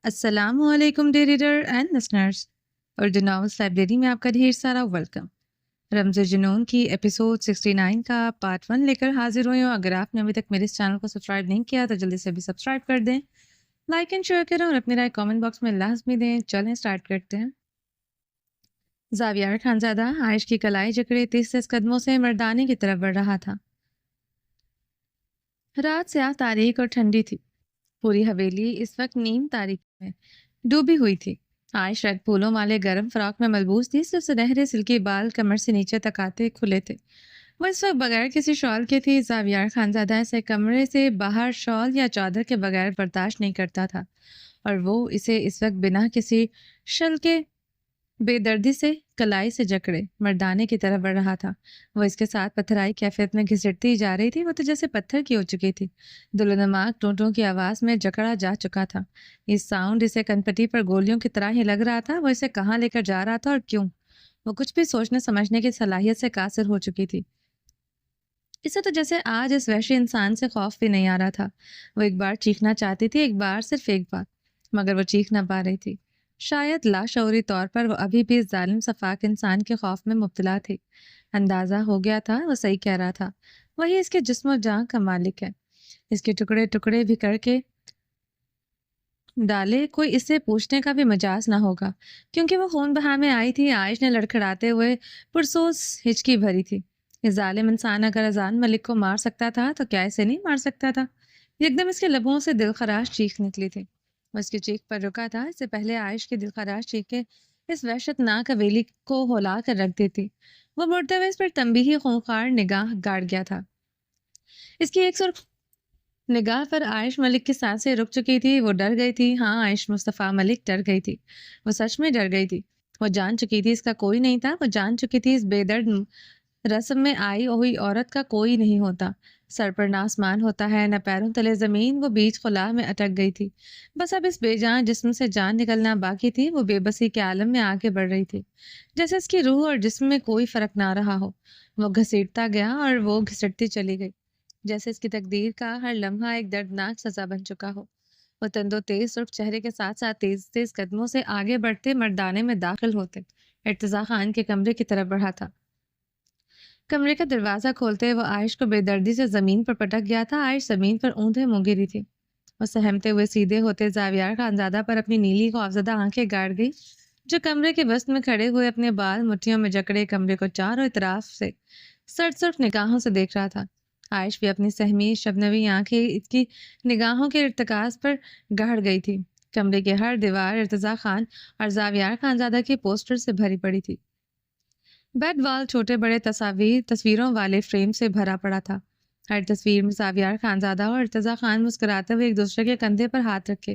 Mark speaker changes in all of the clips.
Speaker 1: السلام علیکم day reader and listeners, Urdu novels library میں آپ کا ڈھیر سارا ویلکم۔ رمز جنون کی ایپیسوڈ 69 کا پارٹ 1 لے کر حاضر ہوئی ہوں۔ اگر آپ نے ابھی تک میرے اس چینل کو سبسکرائب نہیں کیا تو جلدی سے بھی سبسکرائب کر دیں، لائک اینڈ شیئر کریں اور اپنی رائے کامنٹ باکس میں لازمی دیں۔ چلیں سٹارٹ کرتے ہیں۔ زاویار خانزادہ عائش کی کلائی جکڑے تیز تیز قدموں سے مردانے کی طرف بڑھ رہا تھا۔ رات سیاہ تاریک اور ٹھنڈی تھی۔ پوری حویلی اس وقت نیم تاریکی میں ڈوبی ہوئی تھی۔ عائش ریڈ پھولوں والے گرم فراق میں ملبوس تھی، صرف سنہرے سلکی بال کمر سے نیچے تک آتے کھلے تھے۔ وہ اس وقت بغیر کسی شال کے تھی۔ زاویار خانزادہ اسے کمرے سے باہر شال یا چادر کے بغیر برداشت نہیں کرتا تھا، اور وہ اسے اس وقت بنا کسی شل کے بے دردی سے کلائی سے جکڑے مردانے کی طرف بڑھ رہا تھا۔ وہ اس کے ساتھ پتھرائی کیفیت میں گھسٹتی جا رہی تھی۔ وہ تو جیسے پتھر کی ہو چکی تھی۔ دلونماک ٹونٹوں کی آواز میں جکڑا جا چکا تھا۔ یہ ساؤنڈ اسے کنپٹی پر گولیوں کی طرح ہی لگ رہا تھا۔ وہ اسے کہاں لے کر جا رہا تھا اور کیوں؟ وہ کچھ بھی سوچنے سمجھنے کی صلاحیت سے قاصر ہو چکی تھی۔ اسے تو جیسے آج اس وحشی انسان سے خوف بھی نہیں آ رہا تھا۔ وہ ایک بار چیخنا چاہتی تھی، ایک بار، صرف ایک بار، مگر وہ چیخ نہ پا رہی تھی۔ شاید لاشعوری طور پر وہ ابھی بھی اس ظالم سفاک انسان کے خوف میں مبتلا تھی۔ اندازہ ہو گیا تھا، وہ صحیح کہہ رہا تھا۔ وہی اس کے جسم و جاں کا مالک ہے۔ اس کے ٹکڑے ٹکڑے بھی کر کے ڈالے، کوئی اس سے پوچھنے کا بھی مجاز نہ ہوگا، کیونکہ وہ خون بہا میں آئی تھی۔ عائش نے لڑکھڑاتے ہوئے پرسوس ہچکی بھری تھی۔ یہ ظالم انسان اگر اذان ملک کو مار سکتا تھا تو کیا اسے نہیں مار سکتا تھا؟ یکدم اس کے لبوں سے دل خراش چیخ نکلی تھی۔ وہ اس کی چیخ پر رکا تھا۔ اس سے پہلے عائش کی دل خراش چیخیں اس وحشت ناک حویلی کو ہولا کر رکھ دیتی۔ وہ مڑتے ہوئے اس پر تنبیہی خونخوار نگاہ گاڑ گیا تھا۔ اس کی ایک سرخ نگاہ پر عائش ملک کی سانسیں رک چکی تھی۔ وہ ڈر گئی تھی۔ ہاں، عائش مصطفیٰ ملک ڈر گئی تھی۔ وہ سچ میں ڈر گئی تھی۔ وہ جان چکی تھی اس کا کوئی نہیں تھا۔ وہ جان چکی تھی اس بے درد رسم میں آئی ہوئی عورت کا کوئی نہیں ہوتا۔ سر پر نہ آسمان ہوتا ہے، نہ پیروں تلے زمین۔ وہ بیچ خلا میں اٹک گئی تھی۔ بس اب اس بے جان جسم سے جان نکلنا باقی تھی۔ وہ بے بسی کے عالم میں آگے بڑھ رہی تھی، جیسے اس کی روح اور جسم میں کوئی فرق نہ رہا ہو۔ وہ گھسیٹتا گیا اور وہ گھسٹتی چلی گئی، جیسے اس کی تقدیر کا ہر لمحہ ایک دردناک سزا بن چکا ہو۔ وہ تند و تیز سرخ چہرے کے ساتھ ساتھ تیز تیز قدموں سے آگے بڑھتے مردانے میں داخل ہوتے ارتضیٰ خان کے کمرے کی طرف بڑھا تھا۔ کمرے کا دروازہ کھولتے وہ عائش کو بے دردی سے زمین پر پٹک گیا تھا۔ عائش زمین پر اوندھے منہ گری تھی۔ وہ سہمتے ہوئے سیدھے ہوتے زاویار خانزادہ پر اپنی نیلی خوفزدہ آنکھیں گاڑ گئی، جو کمرے کے وسط میں کھڑے ہوئے اپنے بال مٹھیوں میں جکڑے کمرے کو چاروں اطراف سے سرد سرخ نگاہوں سے دیکھ رہا تھا۔ عائش بھی اپنی سہمی شبنمی آنکھیں اس کی نگاہوں کے ارتکاز پر گڑ گئی تھی۔ کمرے کی ہر دیوار ارتضیٰ خان اور زاویار خانزادہ کے پوسٹر سے بھری پڑی تھی۔ بیڈ وال چھوٹے بڑے تصویروں والے فریم سے بھرا پڑا تھا۔ ہر تصویر میں زاویار خانزادہ اور ارتضیٰ خان مسکراتے ہوئے ایک دوسرے کے کندھے پر ہاتھ رکھے،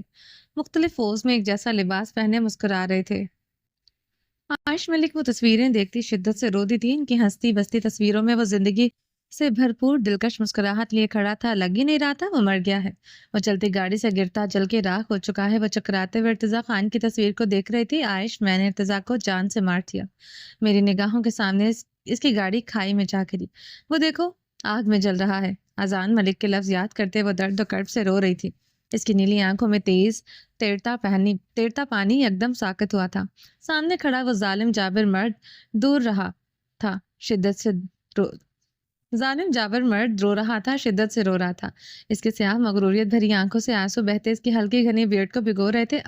Speaker 1: مختلف پوز میں ایک جیسا لباس پہنے مسکرا رہے تھے۔ عائش ملک وہ تصویریں دیکھتی شدت سے روتی تھی۔ ان کی ہنستی بستی تصویروں میں وہ زندگی سے بھرپور دلکش مسکراہٹ لیے کھڑا تھا۔ لگ ہی نہیں رہا تھا وہ مر گیا ہے۔ وہ چلتی گاڑی سے گرتا جل کے راکھ ہو چکا ہے۔ وہ چکراتے ہوئے ارتضیٰ خان کی تصویر کو دیکھ رہی تھی۔ عائش، میں نے ارتضیٰ کو جان سے مار دیا۔ میری نگاہوں کے سامنے اس کی گاڑی کھائی میں جا گری۔ وہ دیکھو، آگ میں جل رہا ہے۔ اذان ملک کے لفظ یاد کرتے وہ درد و کرب سے رو رہی تھی۔ اس کی نیلی آنکھوں میں تیز تیرتا پانی یکدم ساکت ہوا تھا۔ سامنے کھڑا وہ ظالم جابر مرد رو رہا تھا، شدت سے رو رہا تھا۔ اس کے سیاہ مغروریت بھری آنکھوں سے آنسو بہتے اس کی ہلکی گھنی بیئرڈ کو بھگو رہے تھے۔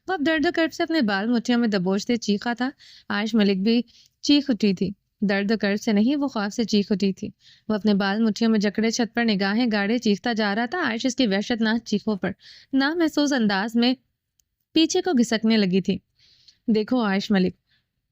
Speaker 1: وہ اب درد و کرب سے اپنے بال مٹھیوں میں دبوچتے چیخا تھا۔ عائش ملک بھی چیخ اٹھی تھی، درد و کرب سے نہیں، وہ خوف سے چیخ اٹھی تھی۔ وہ اپنے بال مٹھیوں میں جکڑے چھت پر نگاہیں گاڑے چیختا جا رہا تھا۔ عائش اس کی وحشت ناک چیخوں پر نامحسوس انداز میں پیچھے کو گھسکنے لگی تھی۔ دیکھو عائش ملک،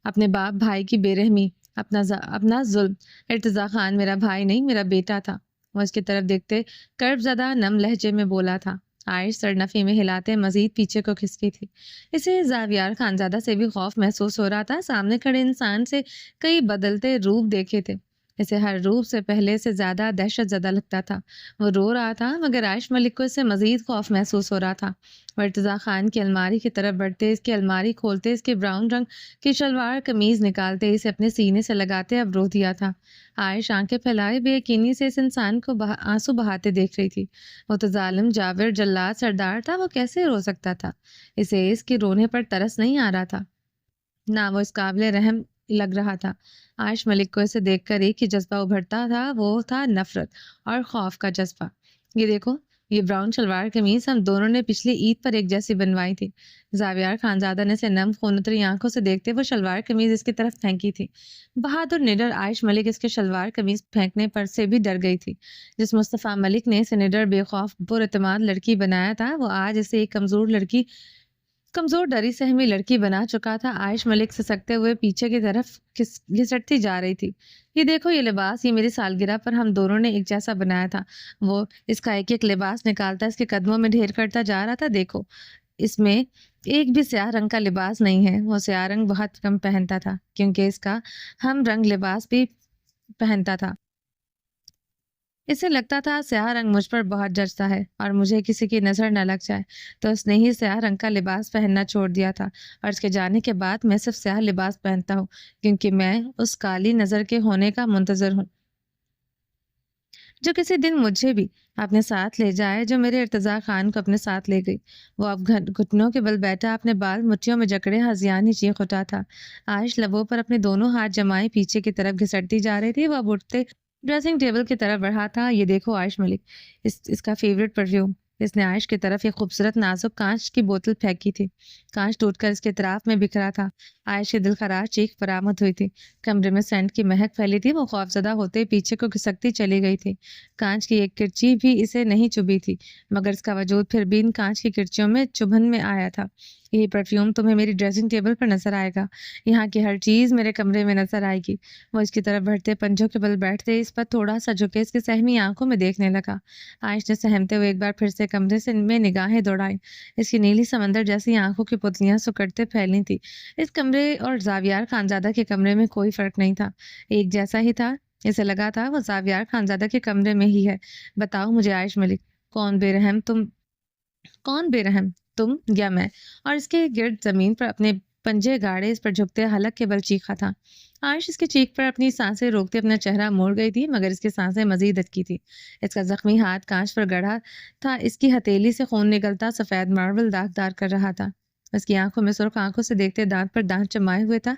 Speaker 1: اپنے باپ بھائی کی بے رحمی، اپنا ظلم۔ ارتضیٰ خان میرا بھائی نہیں، میرا بیٹا تھا۔ وہ اس کی طرف دیکھتے کرب زدہ نم لہجے میں بولا تھا۔ عائش سرنفی میں ہلاتے مزید پیچھے کو کھسکی تھی۔ اسے زاویار خانزادہ سے بھی خوف محسوس ہو رہا تھا۔ سامنے کھڑے انسان سے کئی بدلتے روپ دیکھے تھے۔ اسے ہر روپ سے پہلے سے زیادہ دہشت زدہ لگتا تھا۔ وہ رو رہا تھا مگر عائش ملک کو اس سے مزید خوف محسوس ہو رہا تھا۔ وہ ارتضیٰ خان کی الماری کی طرف بڑھتے، اس کی الماری کھولتے، اس کے براؤن رنگ کی شلوار قمیض نکالتے، اسے اپنے سینے سے لگاتے اب رو دیا تھا۔ عائش آنکھیں پھیلائے بے یقینی سے اس انسان کو آنسو بہاتے دیکھ رہی تھی۔ وہ تو ظالم جابر جلاد سردار تھا، وہ کیسے رو سکتا تھا؟ اسے اس کے رونے پر ترس نہیں آ رہا تھا، نہ وہ اس قابل رحم لگ رہا تھا۔ عائش ملک کو اسے دیکھ کر ایک ہی جذبہ ابھرتا تھا، وہ تھا نفرت اور خوف کا جذبہ۔ یہ دیکھو، یہ براؤن شلوار قمیض ہم دونوں نے پچھلی عید پر ایک جیسی بنوائی تھی۔ زاویار خانزادہ نے اسے نم خونتری آنکھوں سے دیکھتے وہ شلوار قمیض اس کی طرف پھینکی تھی۔ بہادر نڈر عائش ملک اس کے شلوار قمیض پھینکنے پر سے بھی ڈر گئی تھی۔ جس مصطفیٰ ملک نے اسے نڈر، بے خوف، پر اعتماد لڑکی بنایا تھا، وہ آج اسے ایک کمزور ڈری سہمی لڑکی بنا چکا تھا۔ عائش ملک سسکتے ہوئے پیچھے کی طرف گھسٹتی جا رہی تھی۔ یہ دیکھو، یہ لباس، یہ میری سالگرہ پر ہم دونوں نے ایک جیسا بنایا تھا۔ وہ اس کا ایک ایک لباس نکالتا اس کے قدموں میں ڈھیر کرتا جا رہا تھا۔ دیکھو، اس میں ایک بھی سیاہ رنگ کا لباس نہیں ہے۔ وہ سیاہ رنگ بہت کم پہنتا تھا کیونکہ اس کا ہم رنگ لباس بھی پہنتا تھا۔ اسے لگتا تھا سیاہ رنگ مجھ پر بہت جچتا ہے اور مجھے کسی کی نظر نہ لگ جائے، تو اس نے ہی سیاہ رنگ کا لباس پہننا چھوڑ دیا تھا، اور اس کے جانے کے بعد میں صرف سیاہ لباس پہنتا ہوں کیونکہ میں اس کالی نظر کے ہونے کا منتظر ہوں جو کسی دن مجھے بھی اپنے ساتھ لے جائے، جو میرے ارتضیٰ خان کو اپنے ساتھ لے گئی۔ وہ اب گھٹنوں کے بل بیٹھا اپنے بال مٹھیوں میں جکڑے ہذیانی چیخ اٹھا تھا۔ عائش لبوں پر اپنے دونوں ہاتھ جمائے پیچھے کی طرف گھسٹتی جا رہی تھی۔ وہ اب اٹھتے ڈریسنگ ٹیبل کی طرف بڑھا تھا۔ یہ دیکھو عائش ملک، اس کا فیوریٹ پرفیوم۔ اس نے عائش کی طرف ایک خوبصورت نازک کانچ کی بوتل پھینکی تھی۔ کانچ ٹوٹ کر اس کے اطراف میں بکھرا تھا۔ عائش کی دلخراش چیخ برآمد ہوئی تھی۔ کمرے میں سینٹ کی مہک پھیلی تھی۔ وہ خوفزدہ ہوتے پیچھے کو کھسکتی چلی گئی تھی۔ کانچ کی ایک کرچی بھی اسے نہیں چبھی تھی، مگر اس کا وجود پھر بھی ان کانچ کی کرچیوں میں چبھن میں آیا تھا۔ یہی پرفیوم تمہیں میری ڈریسنگ ٹیبل پر نظر آئے گا، یہاں کی ہر چیز میرے کمرے میں نظر آئے گی۔ وہ اس کی طرف بڑھتے پنجوں کے بل بیٹھتے اس پر تھوڑا سا جھکے اس کی سہمی آنکھوں میں دیکھنے لگا۔ عائش نے سہمتے ہوئے ایک بار پھر سے کمرے سے میں نگاہیں دوڑائیں۔ اس کی نیلی سمندر جیسی آنکھوں کی پتلیاں سکڑتے پھیلی تھی۔ اس کمرے اور زاویار خانزادہ کے کمرے میں کوئی فرق نہیں تھا، ایک جیسا ہی تھا۔ اسے لگا تھا وہ زاویار خانزادہ کے کمرے میں ہی ہے۔ بتاؤ مجھے عائش ملک، کون بے رحم، تم یا میں؟ اور اس کے گرد زمین پر اپنے پنجے گاڑے اس پر جھکتے حلق کے بل چیخا تھا۔ عائش اس کی چیخ پر اپنی سانسیں روکتے اپنا چہرہ موڑ گئی تھی، مگر اس کی سانسیں مزید اٹکی تھی۔ اس کا زخمی ہاتھ کانچ پر گڑھا تھا، اس کی ہتھیلی سے خون نکلتا سفید ماربل داغدار کر رہا تھا۔ اس کی آنکھوں میں سرخ آنکھوں سے دیکھتے دانت پر دانت جمائے ہوئے تھا،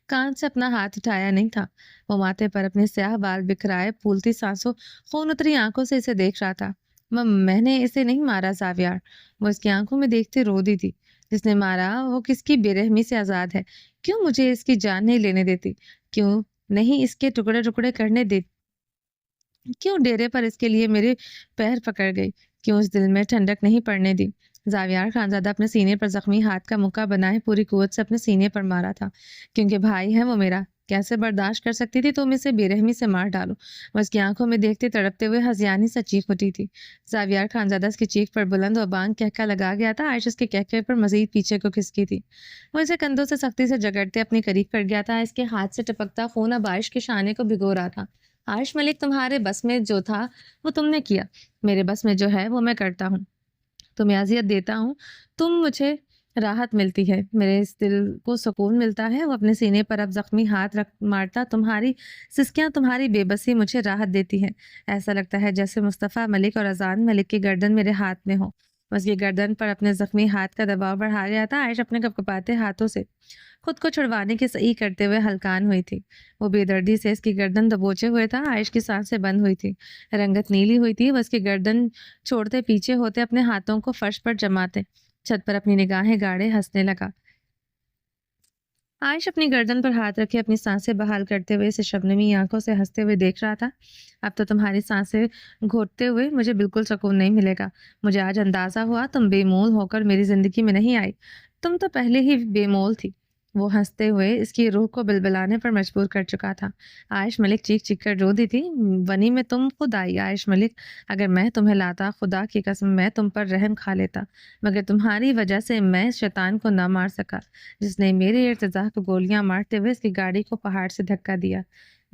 Speaker 1: کان سے اپنا ہاتھ اٹھایا نہیں تھا۔ وہ ماتھے پر اپنے سیاہ بال بکھرائے پھولتی سانسوں خون اتری آنکھوں سے اسے دیکھ رہا تھا۔ میں نے اسے نہیں مارا زاویار، وہ اس کی آنکھوں میں دیکھتے رو دی تھی۔ جس نے مارا وہ کس کی بے رحمی سے آزاد ہے؟ کیوں مجھے اس کی جان نہیں لینے دیتی؟ کیوں نہیں اس کے ٹکڑے ٹکڑے کرنے دیتی؟ کیوں ڈیرے پر اس کے لیے میرے پیر پکڑ گئی؟ کیوں اس دل میں ٹھنڈک نہیں پڑنے دی؟ زاویار خانزادہ اپنے سینے پر زخمی ہاتھ کا مکہ بنائے پوری قوت سے اپنے سینے پر مارا تھا۔ کیونکہ بھائی ہے وہ میرا، کیسے برداشت کر سکتی تھی تم اسے بے رحمی سے مار ڈالو؟ وہ اس کی آنکھوں میں دیکھتے تڑپتے ہوئے ہذیانی سا چیخ اٹھی تھی۔ زاویار خانزادہ اس کی چیخ پر بلند و بانگ کہکا لگا گیا تھا۔ عائش اس کے کہکے پر مزید پیچھے کو کھسکی تھی۔ وہ اسے کندھوں سے سختی سے جگڑتے اپنے قریب کر گیا تھا۔ اس کے ہاتھ سے ٹپکتا خون اب عائش کے شانے کو بھگو رہا تھا۔ عائش ملک، تمہارے بس میں جو تھا وہ تم نے کیا، میرے بس میں جو ہے وہ میں کرتا ہوں۔ تمہیں اذیت دیتا ہوں، مجھے راحت ملتی ہے، میرے اس دل کو سکون ملتا ہے۔ وہ اپنے سینے پر اب زخمی ہاتھ مارتا، تمہاری سسکیاں، تمہاری بے بسی مجھے راحت دیتی ہے۔ ایسا لگتا ہے جیسے مصطفیٰ ملک اور اذان ملک کی گردن میرے ہاتھ میں ہو۔ بس یہ گردن پر اپنے زخمی ہاتھ کا دباؤ بڑھا رہا تھا۔ عائش اپنے کپکپاتے ہاتھوں سے خود کو چھڑوانے کی صحیح کرتے ہوئے ہلکان ہوئی تھی۔ وہ بے دردی سے اس کی گردن دبوچے ہوئے تھا۔ عائش کی سانسیں بند ہوئی تھی، رنگت نیلی ہوئی تھی۔ وہ اس کی گردن چھوڑتے پیچھے ہوتے اپنے ہاتھوں کو فرش پر جماتے چھت پر اپنی نگاہیں گاڑے ہنسنے لگا۔ عائش اپنی گردن پر ہاتھ رکھے اپنی سانسیں بحال کرتے ہوئے اسے شبنمی آنکھوں سے ہنستے ہوئے دیکھ رہا تھا۔ اب تو تمہاری سانسیں گھوٹتے ہوئے مجھے بالکل سکون نہیں ملے گا۔ مجھے آج اندازہ ہوا تم بے مول ہو کر میری زندگی میں نہیں آئی، تم تو پہلے ہی بے مول تھی۔ وہ ہنستے ہوئے اس کی روح کو بلبلانے پر مجبور کر چکا تھا۔ عائش ملک چیخ چیخ کر رو دی تھی۔ بنی میں تم خود آئی عائش ملک، اگر میں تمہیں لاتا، خدا کی قسم میں تم پر رحم کھا لیتا، مگر تمہاری وجہ سے میں اس شیطان کو نہ مار سکا جس نے میرے ارتضیٰ کو گولیاں مارتے ہوئے اس کی گاڑی کو پہاڑ سے دھکا دیا۔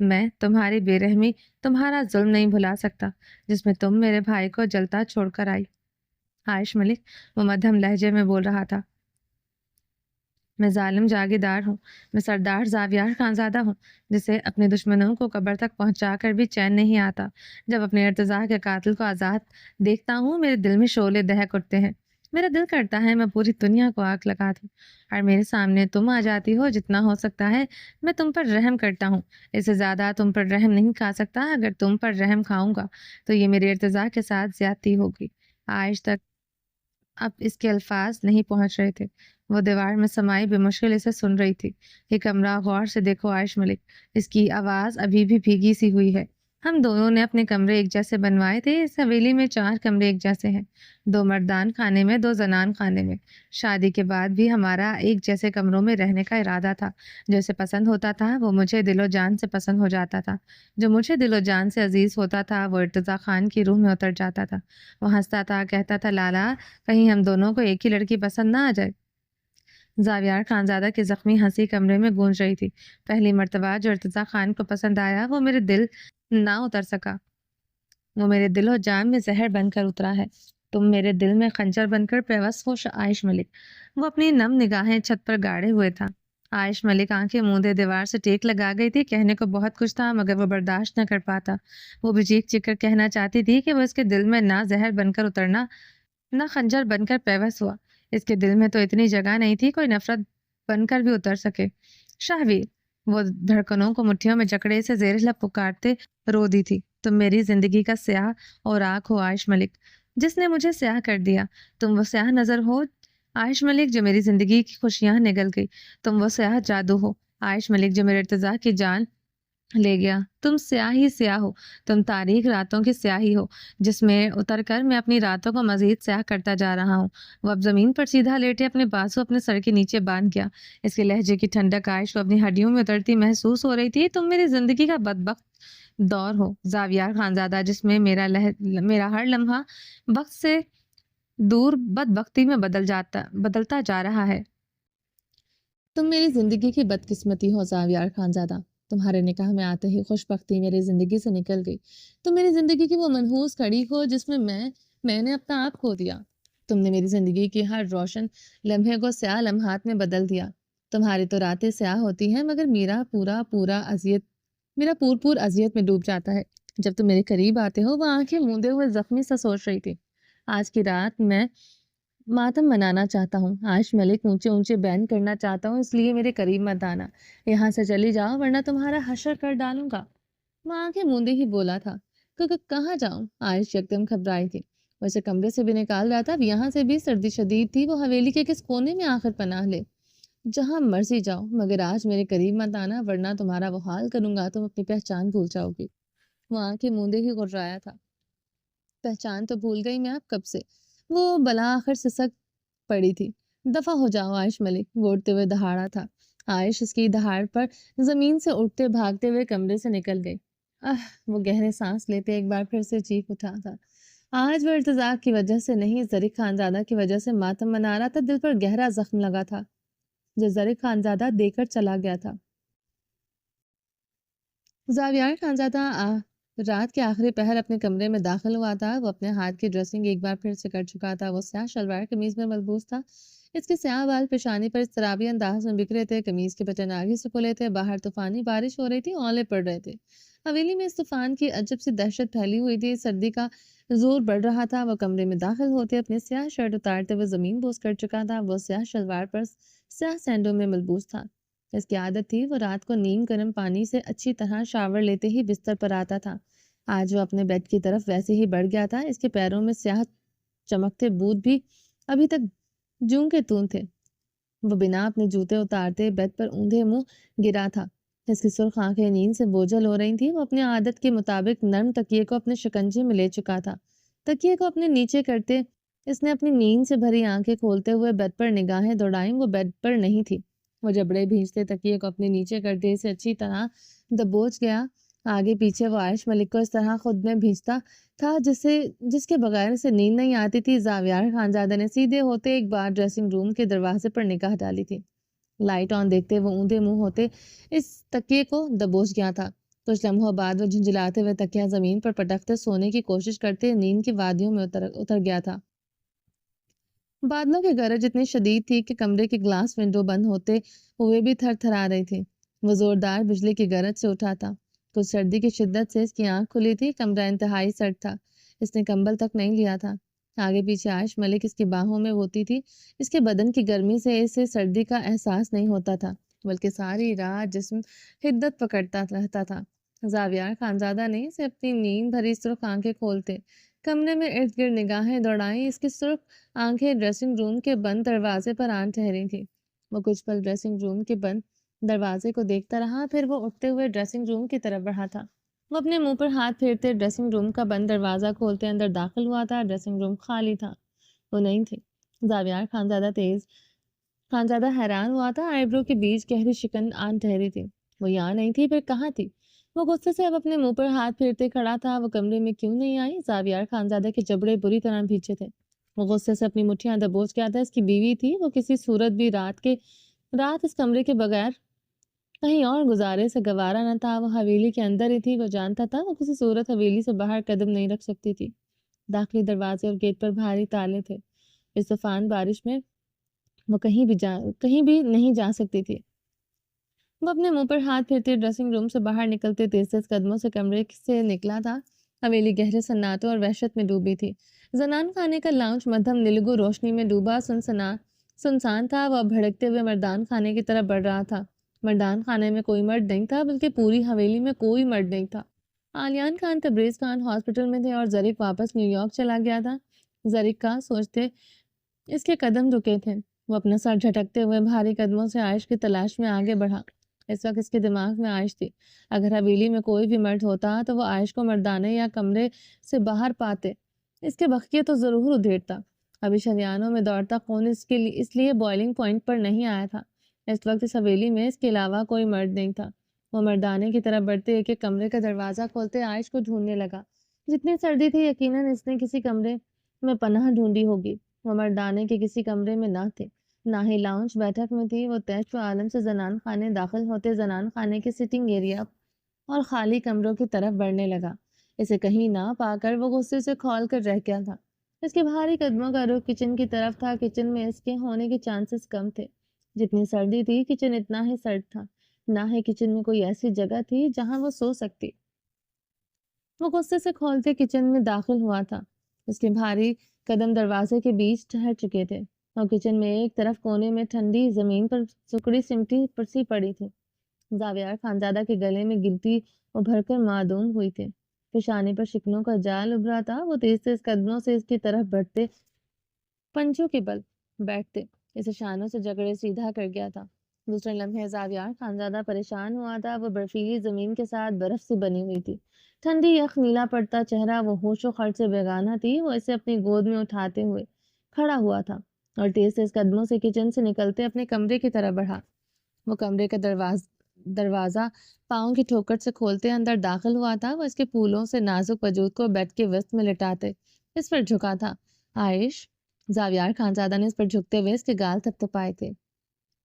Speaker 1: میں تمہاری بے رحمی، تمہارا ظلم نہیں بھلا سکتا جس میں تم میرے بھائی کو جلتا چھوڑ کر آئی۔ عائش ملک وہ مدھم لہجے میں بول رہا تھا۔ میں ظالم جاگیردار ہوں، میں سردار زاویار خانزادہ ہوں جسے اپنے دشمنوں کو قبر تک پہنچا کر بھی چین نہیں آتا۔ جب اپنے ارتضیٰ کے قاتل کو آزاد دیکھتا ہوں میرے دل میں شعلے دہک اٹھتے ہیں۔ میرا دل کرتا ہے میں پوری دنیا کو آگ لگا دوں، اور میرے سامنے تم آ جاتی ہو۔ جتنا ہو سکتا ہے میں تم پر رحم کرتا ہوں، اس سے زیادہ تم پر رحم نہیں کھا سکتا۔ اگر تم پر رحم کھاؤں گا تو یہ میرے ارتضیٰ کے ساتھ زیادتی ہوگی۔ آج تک اب اس کے الفاظ نہیں پہنچ رہے تھے۔ وہ دیوار میں سمائی بے مشکل اسے سن رہی تھی۔ یہ کمرہ غور سے دیکھو عائش ملک، اس کی آواز ابھی بھی بھیگی سی ہوئی ہے۔ ہم دونوں نے اپنے کمرے ایک جیسے بنوائے تھے۔ اس حویلی میں 4 کمرے ایک جیسے ہیں، 2 مردان خانے میں، 2 زنان خانے میں۔ شادی کے بعد بھی ہمارا ایک جیسے کمروں میں رہنے کا ارادہ تھا۔ جو اسے پسند ہوتا تھا وہ مجھے دل و جان سے پسند ہو جاتا تھا، جو مجھے دل و جان سے عزیز ہوتا تھا وہ ارتضیٰ خان کی روح میں اتر جاتا تھا۔ وہ ہنستا تھا، کہتا تھا لالا کہیں ہم دونوں کو ایک ہی لڑکی پسند نہ آ جائے۔ زاویار خانزادہ کی زخمی ہنسی کمرے میں گونج رہی تھی۔ پہلی مرتبہ جو ارتضیٰ خان کو پسند آیا وہ میرے دل نہ اتر سکا، وہ میرے دل و جان میں زہر بن کر اترا ہے۔ تم میرے دل میں خنجر بن کر پیوست ہو عائش ملک۔ وہ اپنی نم نگاہیں چھت پر گاڑے ہوئے تھا۔ عائش ملک آنکھیں موندے دیوار سے ٹیک لگا گئی تھی۔ کہنے کو بہت کچھ تھا مگر وہ برداشت نہ کر پاتا۔ وہ بھی چیخ چیخ کر کہنا چاہتی تھی کہ وہ اس کے دل میں نہ زہر بن کر اترنا، نہ خنجر بن کر پیوست ہوا۔ اس کے دل میں تو اتنی جگہ نہیں تھی کوئی نفرت بن کر بھی اتر سکے۔ شاہویر وہ دھڑکنوں کو مٹھیوں میں جکڑے سے زیر لب پکارتے رو دی تھی۔ تم میری زندگی کا سیاہ اور آگ ہو عائش ملک، جس نے مجھے سیاہ کر دیا۔ تم وہ سیاہ نظر ہو عائش ملک جو میری زندگی کی خوشیاں نگل گئی۔ تم وہ سیاہ جادو ہو عائش ملک جو میرے ارتضیٰ کی جان لے گیا۔ تم سیاہ ہی سیاہ ہو، تم تاریک راتوں کی سیاہی ہو جس میں اتر کر میں اپنی راتوں کو مزید سیاہ کرتا جا رہا ہوں۔ وہ اب زمین پر سیدھا لیٹے اپنے بازو اپنے سر کے نیچے باندھ گیا۔ اس کے لہجے کی ٹھنڈک عائش کو اپنی ہڈیوں میں اترتی محسوس ہو رہی تھی۔ تم میری زندگی کا بدبخت دور ہو زاویار خانزادہ، جس میں میرا ہر لمحہ وقت سے دور بدبختی میں بدلتا جا رہا ہے۔
Speaker 2: تم میری زندگی کی بدقسمتی ہو زاویار خانزادہ۔ تمہارے نکاح میں آتے ہی خوش بختی میری زندگی سے نکل گئی۔ تم میری زندگی کی وہ منحوس کڑی ہو جس میں نے اپنا آپ کھو دیا۔ تم نے میری زندگی کی ہر روشن لمحے کو سیاہ لمحات میں بدل دیا۔ تمہاری تو راتیں سیاہ ہوتی ہیں مگر میرا پور اذیت میں ڈوب جاتا ہے۔ جب تم میرے قریب آتے ہو، وہ آنکھیں موندے ہوئے زخمی سا سوچ رہی تھی۔ آج کی رات میں ماتم منانا چاہتا ہوں عائش ملک، اونچے اونچے بین کرنا چاہتا ہوں، اس لیے میرے قریب مت آنا۔ یہاں سے چلی جاؤ ورنہ تمہارا حشر کر ڈالوں گا۔ وہ آنکھیں موندے ہی بولا تھا۔ کہاں جاؤں؟ عائش یکدم گھبرائی تھی۔ ویسے کمرے سے بھی نکال رہا تھا، اب یہاں سے بھی سردی شدید تھی۔ وہ حویلی کے کس کونے میں آخر پناہ لے؟ جہاں مرضی جاؤ مگر آج میرے قریب مت آنا ورنہ تمہارا وہ حال کروں گا تم اپنی پہچان بھول جاؤ گی۔ وہ آنکھیں موندے ہی گھبرایا تھا۔ پہچان تو بھول گئی میں آپ کب سے؟ وہ بلا آخر سسک پڑی تھی۔ دفع ہو جاؤ عائش ملک، وہ اٹھتے ہوئے دہاڑا تھا۔ عائش اس کی دہاڑ پر زمین سے اٹھتے بھاگتے ہوئے کمرے سے نکل گئی۔ وہ گہرے سانس لیتے ایک بار پھر سے چیخ اٹھا تھا۔ آج وہ ارتضیٰ کی وجہ سے نہیں، زرق خانزادہ کی وجہ سے ماتم منا رہا تھا۔ دل پر گہرا زخم لگا تھا جو زرق خانزادہ دے کر چلا گیا تھا۔ زاویار خانزادہ رات کے آخری پہر اپنے کمرے میں داخل ہوا تھا۔ وہ اپنے ہاتھ کی ڈریسنگ ایک بار پھر سے کر چکا تھا۔ وہ سیاہ شلوار قمیض میں ملبوس تھا۔ اس کے سیاہ بال پیشانی پر اضطرابی انداز میں بکھرے تھے۔ قمیض کے بٹن آگے سے کھلے تھے۔ باہر طوفانی بارش ہو رہی تھی، اولے پڑ رہے تھے۔ حویلی میں اس طوفان کی عجب سی دہشت پھیلی ہوئی تھی۔ سردی کا زور بڑھ رہا تھا۔ وہ کمرے میں داخل ہوتے اپنے سیاہ شرٹ اتارتے ہوئے زمین بوس کر چکا تھا۔ وہ سیاہ شلوار پر سیاہ سینڈوں میں ملبوس تھا۔ اس کی عادت تھی وہ رات کو نیم گرم پانی سے اچھی طرح شاور لیتے ہی بستر پر آتا تھا۔ آج وہ اپنے بیڈ کی طرف ویسے ہی بڑھ گیا تھا۔ اس کے پیروں میں سیاہ چمکتے بوٹ بھی ابھی تک جوں کے تون تھے۔ وہ بنا اپنے جوتے اتارتے بیڈ پر اوندھے منہ گرا تھا۔ اس کی سرخ آنکھیں نیند سے بوجھل ہو رہی تھیں۔ وہ اپنی عادت کے مطابق نرم تکیے کو اپنے شکنجے میں لے چکا تھا۔ تکیے کو اپنے نیچے کرتے اس نے اپنی نیند سے بھری آنکھیں کھولتے ہوئے بیڈ پر نگاہیں دوڑائیں۔ وہ بیڈ پر نہیں تھی۔ وہ جبڑے بھینچتے تکیے کو اپنے نیچے کرتے اسے اچھی طرح دبوچ گیا۔ آگے پیچھے وہ عائش ملک کو اس طرح خود میں بھینچتا تھا جس کے بغیر اسے نیند نہیں آتی تھی۔ زاویار خانزادہ نے سیدھے ہوتے ایک بار ڈریسنگ روم کے دروازے پر نگاہ ڈالی تھی۔ لائٹ آن دیکھتے وہ اوندھے منہ ہوتے اس تکیے کو دبوچ گیا تھا۔ کچھ لمحوں بعد وہ جھنجھلاتے ہوئے تکیہ زمین پر پٹکتے سونے کی کوشش کرتے نیند کی وادیوں میں اتر گیا تھا۔ بادلوں کی گرج اتنی شدید تھی کہ کمرے کی گلاس ونڈو بند ہوتے ہوئے بھی تھر تھرا رہی تھی۔ وہ زوردار بجلی کی گرج سے اٹھا تھا۔ کچھ سردی کی شدت سے اس کی آنکھ کھلی تھی۔ کمرہ انتہائی سرد تھا۔ اس نے کمبل تک نہیں لیا تھا۔ آگے پیچھے عائش ملک اس کی باہوں میں ہوتی تھی۔ اس کے بدن کی گرمی سے اسے سردی کا احساس نہیں ہوتا تھا، بلکہ ساری رات جسم حدت پکڑتا رہتا تھا۔ زاویار خانزادہ نے اسے اپنی نیند بھری سرخ آنکھیں کھولتے کمرے میں ارد گرد نگاہیں دوڑائیں۔ اس کی سرخ آنکھیں ڈریسنگ روم کے بند دروازے پر آن ٹھہری تھی۔ وہ کچھ پل ڈریسنگ روم کے بند دروازے کو دیکھتا رہا، پھر وہ اٹھتے ہوئے ڈریسنگ روم کی طرف بڑھا تھا۔ وہ اپنے منہ پر ہاتھ پھیرتے ڈریسنگ روم کا بند دروازہ کھولتے اندر داخل ہوا تھا۔ ڈریسنگ روم خالی تھا، وہ نہیں تھی۔ زاویار خانزادہ حیران ہوا تھا۔ آئی برو کے بیچ گہری شکن آن ٹھہری تھی۔ وہ یہاں نہیں تھی، پھر کہاں تھی؟ وہ غصے سے اب اپنے منہ پر ہاتھ پھیرتے کھڑا تھا۔ وہ کمرے میں کیوں نہیں آئی؟ زاویار خانزادہ کے جبڑے بری طرح بھیجے تھے۔ وہ غصے سے اپنی مٹھیاں دبوچ گیا تھا۔ اس کی بیوی تھی، وہ کسی صورت بھی رات اس کمرے کے بغیر کہیں اور گزارے سے گوارا نہ تھا۔ وہ حویلی کے اندر ہی تھی۔ وہ جانتا تھا وہ کسی صورت حویلی سے باہر قدم نہیں رکھ سکتی تھی۔ داخلی دروازے اور گیٹ پر بھاری تالے تھے۔ اس طوفان بارش میں وہ کہیں بھی نہیں جا سکتی تھی۔ وہ اپنے منہ پر ہاتھ پھرتے ڈریسنگ روم سے باہر نکلتے تیز تیز قدموں سے کمرے سے نکلا تھا۔ حویلی گہرے سناٹوں اور وحشت میں ڈوبی تھی۔ زنان خانے کا لاؤنج مدھم نیلگو روشنی میں ڈوبا سنسان تھا۔ وہ اب بھڑکتے ہوئے مردان خانے کی طرف بڑھ رہا تھا۔ مردان خانے میں کوئی مرد نہیں تھا، بلکہ پوری حویلی میں کوئی مرد نہیں تھا۔ آلیان خان تبریز خان ہاسپٹل میں تھے اور ظریف واپس نیو یارک چلا گیا تھا۔ ظریف کا سوچتے اس کے قدم رکے تھے۔ وہ اپنا سر جھٹکتے ہوئے بھاری قدموں سے عائش کی تلاش میں آگے بڑھا۔ اس وقت اس کے دماغ میں عائش تھی۔ اگر حویلی میں کوئی بھی مرد ہوتا تو وہ عائش کو مردانے یا کمرے سے باہر پاتے۔ اس کے بخیے تو ضرور ادھیڑتا۔ ابھی شریانوں میں دوڑتا خون اس لیے بوائلنگ پوائنٹ پر نہیں آیا تھا۔ اس وقت اس حویلی میں اس کے علاوہ کوئی مرد نہیں تھا۔ وہ مردانے کی طرف بڑھتے ایک ایک کمرے کا دروازہ کھولتے عائش کو ڈھونڈنے لگا۔ جتنی سردی تھی یقیناً اس نے کسی کمرے میں پناہ ڈھونڈی ہوگی۔ وہ مردانے کے کسی کمرے میں نہ تھے، نہ ہی لاؤنج بیٹھک میں تھی۔ وہ تیش و عالم سے زنان خانے داخل ہوتے زنان خانے کے سٹنگ ایریا اور خالی کمروں کی طرف بڑھنے لگا۔ اسے کہیں نہ پا کر وہ غصے سے کھول کر رہ گیا تھا۔ اس کے بھاری قدموں کا رخ کچن کی طرف تھا۔ کچن میں اس کے ہونے کے چانسز کم تھے۔ جتنی سردی تھی کچن اتنا ہی سرد تھا۔ نہ ہی کچن میں کوئی ایسی جگہ تھی جہاں وہ سو سکتی۔ وہ غصے سے کھولتے کچن میں داخل ہوا تھا۔ اس کے بھاری قدم دروازے کے بیچ ٹھہر چکے تھے اور کچن میں ایک طرف کونے میں ٹھنڈی زمین پر سکڑی سمٹی پرسی پڑی تھی۔ زاویار خانزادہ کے گلے میں گلٹی ابھر کر معدوم ہوئی تھی۔ پیشانی پر شکنوں کا جال ابھرا تھا۔ وہ تیز تیز قدموں سے اس کی طرف بڑھتے پنجوں کے بل بیٹھتے اسے شانوں سے جگڑے سیدھا کر گیا تھا۔ دوسرے لمحے زاویار خانزادہ پریشان ہوا تھا۔ وہ برفیلی زمین کے ساتھ برف سے بنی ہوئی تھی۔ ٹھنڈی یخ نیلا پڑتا چہرہ، وہ ہوش و خرچ سے بیگانہ تھی۔ وہ اسے اپنی گود میں اٹھاتے ہوئے کھڑا ہوا تھا اور تیز تیز قدموں سے کچن سے نکلتے اپنے کمرے کی طرف بڑھا۔ وہ کمرے کا دروازہ پاؤں کی ٹھوکر سے کھولتے اندر داخل ہوا تھا۔ وہ اس کے پھولوں سے نازک وجود کو بیڈ کے وسط میں لٹاتے اس پر جھکا تھا۔ عائش، زاویار خانزادہ نے اس پر جھکتے ہوئے اس کے گال تھپتھپائے تھے۔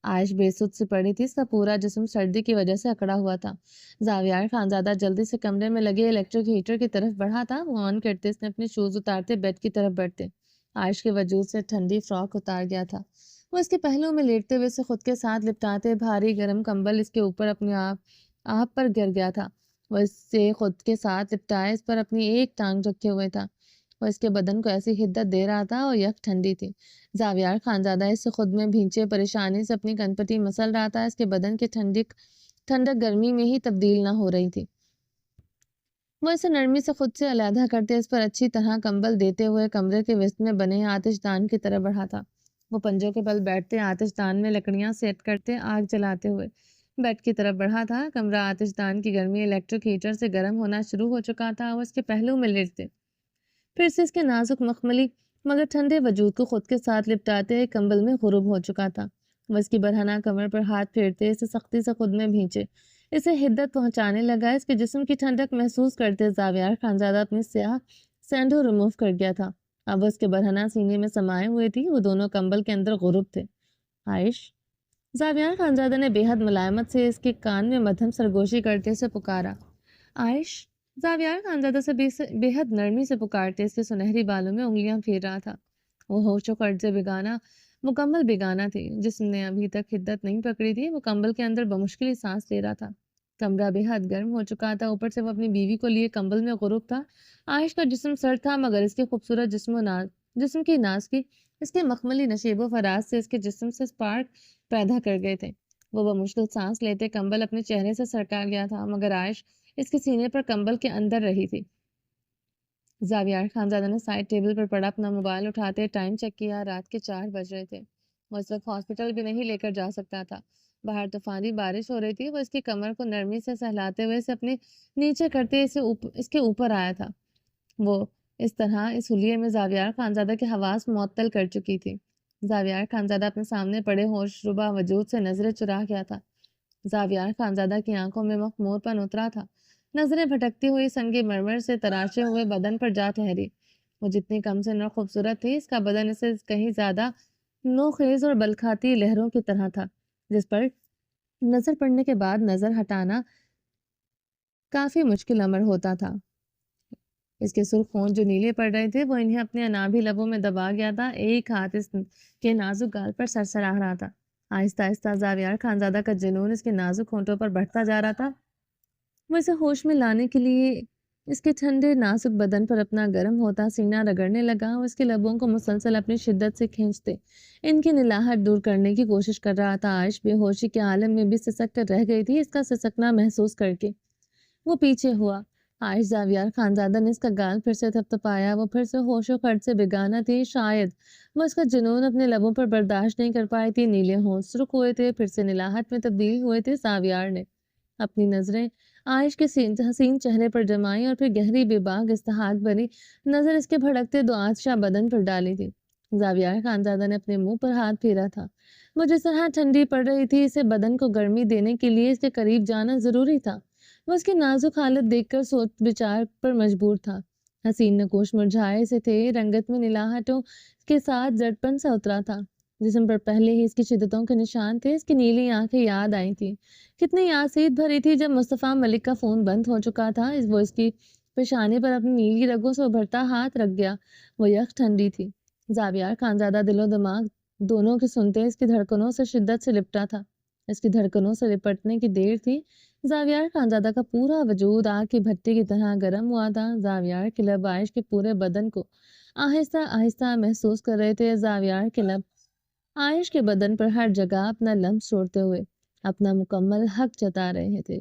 Speaker 2: عائش بے سدھ سے پڑی تھی۔ اس کا پورا جسم سردی کی وجہ سے اکڑا ہوا تھا۔ زاویار خانزادہ جلدی سے کمرے میں لگے الیکٹرک ہیٹر کی طرف بڑھا تھا۔ وہ آن کرتے اس نے اپنے شوز اتارتے بیڈ کی طرف بڑھتے عائش کے وجود سے ٹھنڈی فراک اتار گیا تھا۔ وہ اس کے پہلو میں لیٹتے ہوئے اسے خود کے ساتھ لپٹاتے بھاری گرم کمبل اس کے اوپر اپنے آپ پر گر گیا تھا۔ وہ اس سے خود کے ساتھ لپٹائے اس پر اپنی ایک ٹانگ رکھے ہوئے تھا۔ وہ اس کے بدن کو ایسی حدت دے رہا تھا اور یک ٹھنڈی تھی۔ زاویار خانزادہ اس سے خود میں بھینچے پریشانی سے اپنی کنپٹی مسل رہا تھا۔ اس کے بدن کی ٹھنڈک گرمی میں ہی تبدیل نہ ہو رہی تھی۔ وہ اسے نرمی سے خود سے علیحدہ کرتے اس پر اچھی طرح کمبل دیتے ہوئے کمرے کے وسط میں بنے آتش دان کی طرف بڑھا تھا۔ وہ پنجوں کے بل بیٹھتے آتش دان میں لکڑیاں سیٹ کرتے آگ جلاتے ہوئے بیڈ کی طرف بڑھا تھا۔ کمرہ آتش دان کی گرمی الیکٹرک ہیٹر سے گرم ہونا شروع ہو چکا تھا۔ وہ اس کے پہلو میں لیٹتے پھر سے اس کے نازک مخملی مگر ٹھنڈے وجود کو خود کے ساتھ لپٹاتے ایک کمبل میں غروب ہو چکا تھا۔ وہ اس کی برہنہ کمر پر ہاتھ پھیرتے اسے سختی سے خود میں بھینچے اسے حدت پہنچانے لگا۔ اس کے جسم کی ٹھنڈک محسوس کرتے زاویار خانزادہ اپنی سیاہ سینڈو ریموو کر گیا تھا۔ اب وہ اس کے برہنہ سینے میں سمائے ہوئے تھی۔ وہ دونوں کمبل کے اندر غروب تھے۔ عائش، زاویار خانزادہ نے بے حد ملائمت سے اس کے کان میں مدھم سرگوشی کرتے اسے پکارا۔ عائش زاویار خانزادہ سے بے حد نرمی سے پکارتے اس کے سنہری بالوں میں انگلیاں پھیر رہا تھا۔ وہ ہوش و خرد سے بیگانہ مکمل بیگانہ تھی، جسم نے ابھی تک حدت نہیں پکڑی تھی۔ وہ کمبل کے اندر بمشکل سانس لے رہا تھا۔ کمرہ بے حد گرم ہو چکا تھا، اوپر سے وہ اپنی بیوی کو لیے کمبل میں غروب تھا۔ عائش کا جسم سرد تھا، مگر اس کے خوبصورت جسم کی نازکی اس کے مخملی نشیب و فراز سے اس کے جسم سے سپارک پیدا کر گئے تھے۔ وہ بمشکل سانس لیتے کمبل اپنے چہرے سے سرکا گیا تھا، مگر عائش اس کے سینے پر کمبل کے اندر رہی تھی۔ زاویار خانزادہ نے سائڈ ٹیبل پر پڑا اپنا موبائل اٹھاتے ٹائم چیک کیا۔ رات کے 4 بج رہے تھے۔ وہ اس وقت ہاسپٹل بھی نہیں لے کر جا سکتا تھا۔ باہر طوفانی بارش ہو رہی تھی۔ وہ اس کی کمر کو نرمی سے سہلاتے ہوئے اسے اپنے نیچے کرتے اس کے اوپر آیا تھا۔ وہ اس طرح اس حلیے میں زاویار خانزادہ کے حواس معطل کر چکی تھی۔ زاویار خانزادہ اپنے سامنے پڑے ہوش ربا وجود سے نظریں چرا گیا تھا۔ زاویار خانزادہ کی آنکھوں میں مخمور پن اترا تھا۔ نظریں بھٹکتی ہوئی سنگ مرمر سے تراشے ہوئے بدن پر جا ٹھہری۔ وہ جتنی کم سن اور خوبصورت تھی، اس کا بدن اسے کہیں زیادہ نوخیز اور بلکھاتی لہروں کی طرح تھا، جس پر نظر پڑنے کے بعد نظر ہٹانا کافی مشکل امر ہوتا تھا۔ اس کے سرخ ہونٹ جو نیلے پڑ رہے تھے، وہ انہیں اپنے انابی لبوں میں دبا گیا تھا۔ ایک ہاتھ اس کے نازک گال پر سرسرا رہا تھا۔ آہستہ آہستہ زاویار خانزادہ کا جنون اس کے نازک ہونٹوں پر بڑھتا جا رہا تھا۔ وہ اسے ہوش میں لانے کے لیے اس کے ٹھنڈے نازک بدن پر اپنا گرم ہوتا سینہ رگڑنے لگا اور اس کے لبوں کو مسلسل اپنی شدت سے کھینچتے ان کی نلاہٹ دور کرنے کی کوشش کر رہا تھا۔ عائش بے ہوشی کے عالم میں بھی سسک کر رہ گئی تھی، اس کا سسکنا محسوس کر کے وہ پیچھے ہوا۔ عائش زاویار خانزادہ نے اس کا گال پھر سے تھپتھپایا۔ وہ پھر سے ہوش و خرد سے بیگانہ تھی، شاید وہ اس کا جنون اپنے لبوں پر برداشت نہیں کر پائی تھی۔ نیلے ہونٹ سرخ ہوئے تھے، پھر سے نلاہٹ میں تبدیل ہوئے تھے۔ زاویار نے اپنی نظریں عائش کے حسین چہرے پر جمائی اور پھر گہری بے باک استحاق بھری نظر اس کے بھڑکتے دو آتشہ بدن پر ڈالی تھی۔ زاویار خانزادہ نے اپنے منہ پر ہاتھ پھیرا تھا۔ وہ جس طرح ٹھنڈی پڑ رہی تھی، اسے بدن کو گرمی دینے کے لیے اس کے قریب جانا ضروری تھا۔ وہ اس کی نازک حالت دیکھ کر سوچ بچار پر مجبور تھا۔ حسین نقوش مرجھائے سے تھے، رنگت میں نلاہٹوں کے ساتھ زرپن سا اترا تھا۔ جسم پر پہلے ہی اس کی شدتوں کے نشان تھے۔ اس کی نیلی آنکھیں یاد آئی تھی، کتنی یاسیت بھری تھی جب مصطفیٰ ملک کا فون بند ہو چکا تھا۔ وہ اس کی پیشانی پر اپنی نیلی رگوں سے ابھرتا ہاتھ رکھ گیا۔ وہ یک ٹھنڈی تھی۔ زاویار خانزادہ دل و دماغ دونوں کی سنتے اس کی دھڑکنوں سے شدت سے لپٹا تھا۔ اس کی دھڑکنوں سے لپٹنے کی دیر تھی۔ زاویار خانزادہ کا پورا وجود آگ کی بھٹی کی طرح گرم ہوا تھا۔ زاویار کے لب عائش کے پورے بدن کو آہستہ آہستہ محسوس کر رہے تھے۔ زاویار کے لب عائش کے بدن پر ہر جگہ اپنا لمس چھوڑتے ہوئے اپنا مکمل حق جتا رہے تھے،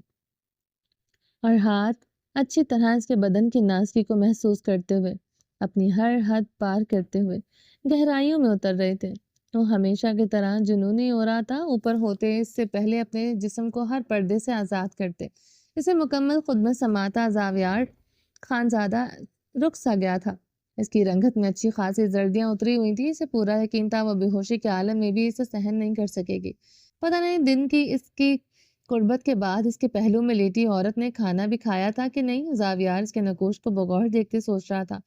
Speaker 2: اور ہاتھ اچھی طرح اس کے بدن کی نازکی کو محسوس کرتے ہوئے اپنی ہر حد پار کرتے ہوئے گہرائیوں میں اتر رہے تھے۔ وہ ہمیشہ کی طرح جنونی ہو رہا تھا۔ اوپر ہوتے اس سے پہلے اپنے جسم کو ہر پردے سے آزاد کرتے اسے مکمل خود میں سماتا زاویار خانزادہ رک سا گیا تھا۔ اس کی رنگت میں اچھی خاصی زردیاں اتری ہوئی تھی۔ اسے پورا یقین تھا وہ بے ہوشی کے عالم میں بھی اسے سہن نہیں کر سکے گی۔ پتہ نہیں دن کی اس کی قربت کے بعد اس کے پہلو میں لیٹی عورت نے کھانا بھی کھایا تھا کہ نہیں۔ زاویار اس کے نقوش کو بغور دیکھتے سوچ رہا تھا۔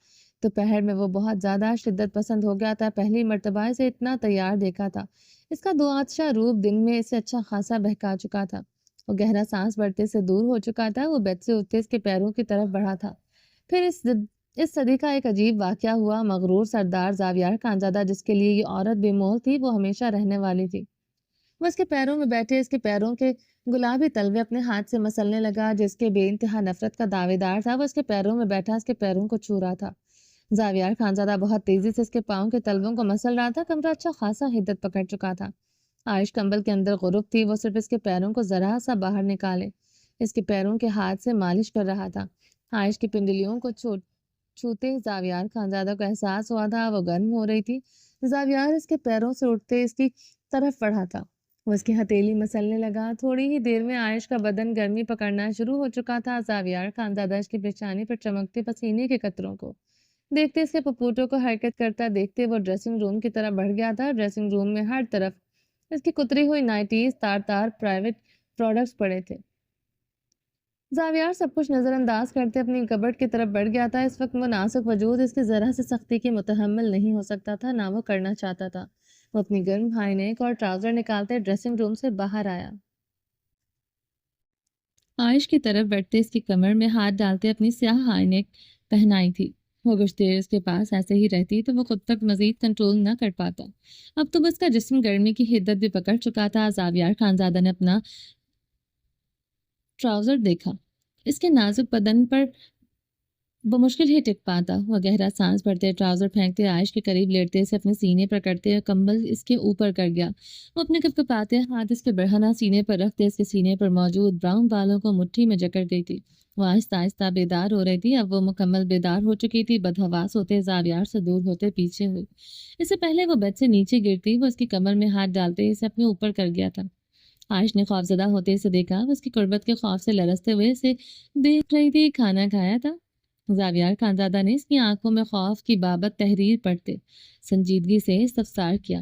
Speaker 2: دوپہر میں وہ بہت زیادہ شدت پسند ہو گیا تھا۔ پہلی مرتبہ اسے اتنا تیار دیکھا تھا۔ اس کا دو آتشہ روپ دن میں اسے اچھا خاصا بہکا چکا تھا۔ وہ گہرا سانس بھرتے سے دور ہو چکا تھا۔ وہ بیڈ سے اٹھتے اس کے پیروں کی طرف بڑھا تھا۔ پھر اس صدی کا ایک عجیب واقعہ ہوا۔ مغرور سردار زاویار خانزادہ جس کے لیے یہ عورت بے مول تھی، وہ ہمیشہ رہنے والی تھی۔ وہ اس کے پیروں میں بیٹھے اس کے پیروں کے گلابی تلوے اپنے ہاتھ سے مسلنے لگا۔ جس کے بے انتہا نفرت کا دعوے دار تھا، وہ اس کے پیروں میں بیٹھا اس کے پیروں کو چھو رہا تھا۔ زاویار خانزادہ بہت تیزی سے اس کے پاؤں کے تلووں کو مسل رہا تھا۔ کمرہ اچھا خاصا حدت پکڑ چکا تھا۔ عائش کمبل کے اندر غروب تھی۔ وہ صرف اس کے پیروں کو ذرا سا باہر نکالے اس کے پیروں کے ہاتھ سے مالش کر رہا تھا۔ عائش کی پنڈلیوں کو چھوتے زاویار خانزادہ کو احساس ہوا تھا وہ گرم ہو رہی تھی۔ زاویار اس کے پیروں سے اٹھتے اس کی طرف بڑھا تھا۔ وہ اس کی ہتھیلی مسلنے لگا۔ تھوڑی ہی دیر میں عائش کا بدن گرمی پکڑنا شروع ہو چکا تھا۔ زاویار خانزادہ اس کی پیشانی پر چمکتے پسینے کے قطروں کو دیکھتے اس کے پپوٹوں کو حرکت کرتا دیکھتے وہ ڈریسنگ روم کی طرف بڑھ گیا تھا۔ ڈریسنگ روم میں ہر طرف اس کی کتری ہوئی نائٹیز، تار پرائیویٹ پروڈکٹس پڑے تھے۔ زاویار سب کچھ نظر انداز کرتے اپنی کبرٹ کی طرف بڑھ گیا تھا۔ اس وقت وہ نازک وجود اس کی ذرا سے سختی کی متحمل نہیں ہو سکتا تھا، نہ وہ کرنا چاہتا تھا۔ وہ اپنی گرم ہائی نیک اور ٹراؤزر نکالتے ڈریسنگ روم سے باہر آیا۔ عائش کی طرف بڑھتے اس کی کمر میں ہاتھ ڈالتے اپنی سیاہ عینک پہنائی تھی۔ وہ کچھ دیر اس کے پاس ایسے ہی رہتی تو وہ خود تک مزید کنٹرول نہ کر پاتا۔ اب تو اس کا جسم گرمی کی حدت بھی پکڑ چکا تھا۔ زاویار خانزادہ نے اپنا ٹراؤزر دیکھا، اس کے نازک بدن پر بمشکل ہی ٹک پاتا۔ وہ گہرا سانس بھرتے ٹراؤزر پھینکتے عائش کے قریب لیٹتے اسے اپنے سینے پر کرتے اور کمبل اس کے اوپر کر گیا۔ وہ اپنے کپکپاتے ہاتھ اس کے برہنہ سینے پر رکھتے اس کے سینے پر موجود براؤن بالوں کو مٹھی میں جکڑ گئی تھی۔ وہ آہستہ آہستہ بیدار ہو رہی تھی۔ اب وہ مکمل بیدار ہو چکی تھی۔ بدحواس ہوتے زاویار سے دور ہوتے پیچھے ہوئی۔ اس سے پہلے وہ بیڈ سے نیچے گرتی وہ اس کی کمر میں ہاتھ ڈالتے اسے اپنے اوپر کر گیا تھا۔ عائش نے خوفزدہ ہوتے اسے دیکھا۔ وہ اس کی قربت کے خوف سے لرزتے ہوئے اسے دیکھ رہی تھی۔ کھانا کھایا تھا؟ زاویار خانزادہ نے اس کی آنکھوں میں خوف کی بابت تحریر پڑھتے سنجیدگی سے استفسار کیا۔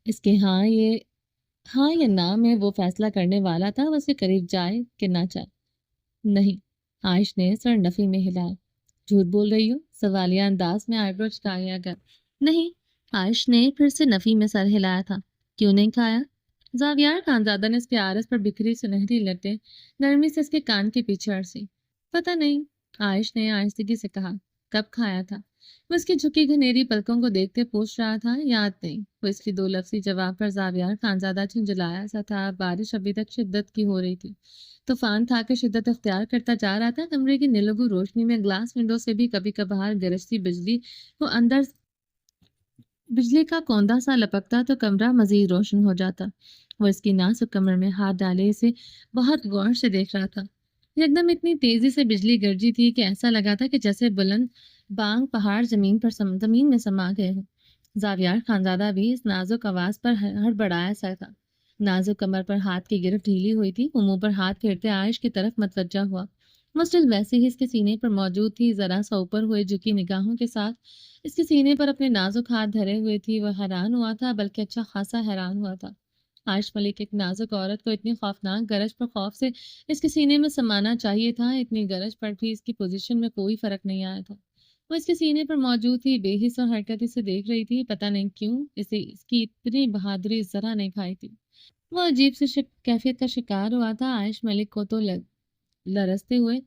Speaker 2: اس کے ہاں یا نہ میں وہ فیصلہ کرنے والا تھا وہ اس کے قریب جائے کہ نہ جائے۔ نہیں، عائش نے سر نفی میں ہلایا۔ جھوٹ بول رہی ہو؟ سوالیہ انداز میں آئی برو چڑھایا گیا۔ نہیں، عائش نے پھر سے نفی میں سر ہلایا تھا۔ کیوں نہیں کھایا؟ زاویار خانزادہ نے اس کے عارض پر بکھری سنہری لٹیں نرمی سے اس کے کان کے پیچھے عرصی۔ پتہ نہیں، عائش نے آہستگی سے کہا۔ کب کھایا تھا؟ وہ اس کی جھکی گھنیری پلکوں کو دیکھتے پوچھ رہا تھا۔ یاد نہیں۔ وہ اس کی دو لفظی جواب پر زاویار خانزادہ جھنجھلایا سا تھا۔ بارش ابھی تک شدت کی ہو رہی تھی۔ طوفان تھا کہ شدت اختیار کرتا جا رہا تھا۔ کمرے کی نیلگو روشنی میں گلاس ونڈو سے بھی کبھی کبھار گرجتی بجلی کو اندر بجلی کا کوندا سا لپکتا تو کمرہ مزید روشن ہو جاتا۔ وہ اس کی نازک کمر میں ہاتھ ڈالے اسے بہت غور سے دیکھ رہا تھا۔ یکدم اتنی تیزی سے بجلی گرجی تھی کہ ایسا لگا تھا کہ جیسے بلند بانگ پہاڑ زمین میں سما گئے ہوں۔ زاویار خانزادہ بھی اس نازک آواز پر ہڑبڑایا سا تھا۔ نازک کمر پر ہاتھ کی گرفت ڈھیلی ہوئی تھی۔ وہ منہ پر ہاتھ پھیرتے عائش کی طرف متوجہ ہوا۔ مسٹل ویسے ہی اس کے سینے پر موجود تھی، ذرا سا اوپر ہوئے جھکی نگاہوں کے ساتھ اس کے سینے پر اپنے نازک ہاتھ دھرے ہوئے تھی۔ وہ حیران ہوا تھا، بلکہ اچھا خاصا حیران ہوا تھا۔ عائش ملک ایک نازک عورت کو اتنی خوفناک گرج پر خوف سے اس کے سینے میں سمانا چاہیے تھا۔ اتنی گرج پر بھی اس کی پوزیشن میں کوئی فرق نہیں آیا تھا۔ وہ اس کے سینے پر موجود تھی، بے حس اور حرکت سے دیکھ رہی تھی۔ پتہ نہیں کیوں اسے اس کی اتنی بہادری ذرا نہیں کھائی تھی۔ وہ عجیب سی کیفیت کا شکار ہوا تھا۔ عائش ملک کو تو لرزتے ہوئے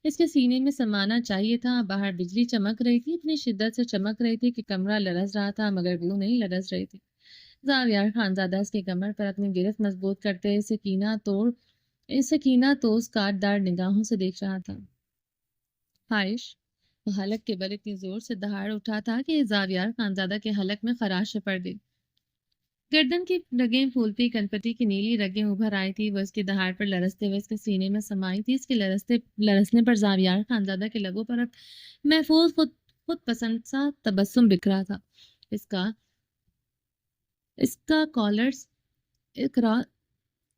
Speaker 2: اس کے سینے میں سمانا چاہیے تھا۔ باہر بجلی چمک رہی تھی، اتنی شدت سے چمک رہی تھی کہ کمرہ لرز رہا تھا، مگر وہ نہیں لرز رہی تھی۔ زاویار خانزادہ اس کی کمر پر اپنی گرفت مضبوط کرتے اسے کینہ توز کاٹ دار نگاہوں سے دیکھ رہا تھا۔ عائش! وہ حلق کے بل اتنی زور سے دہاڑ اٹھا تھا کہ زاویار خانزادہ کے حلق میں خراش پڑ گئی۔ گردن کی رگیں پھولتی، کنپٹی کی نیلی رگیں ابھر آئی تھی۔ وہ اس کی دہاڑ پر لرزتے ہوئے اس کے سینے میں سمائی تھی۔ اس کے لرزنے پر زاویار خانزادہ کے لبوں پر اب محفوظ خود پسند سا تبسم بکھرا تھا۔ اس کا کالرز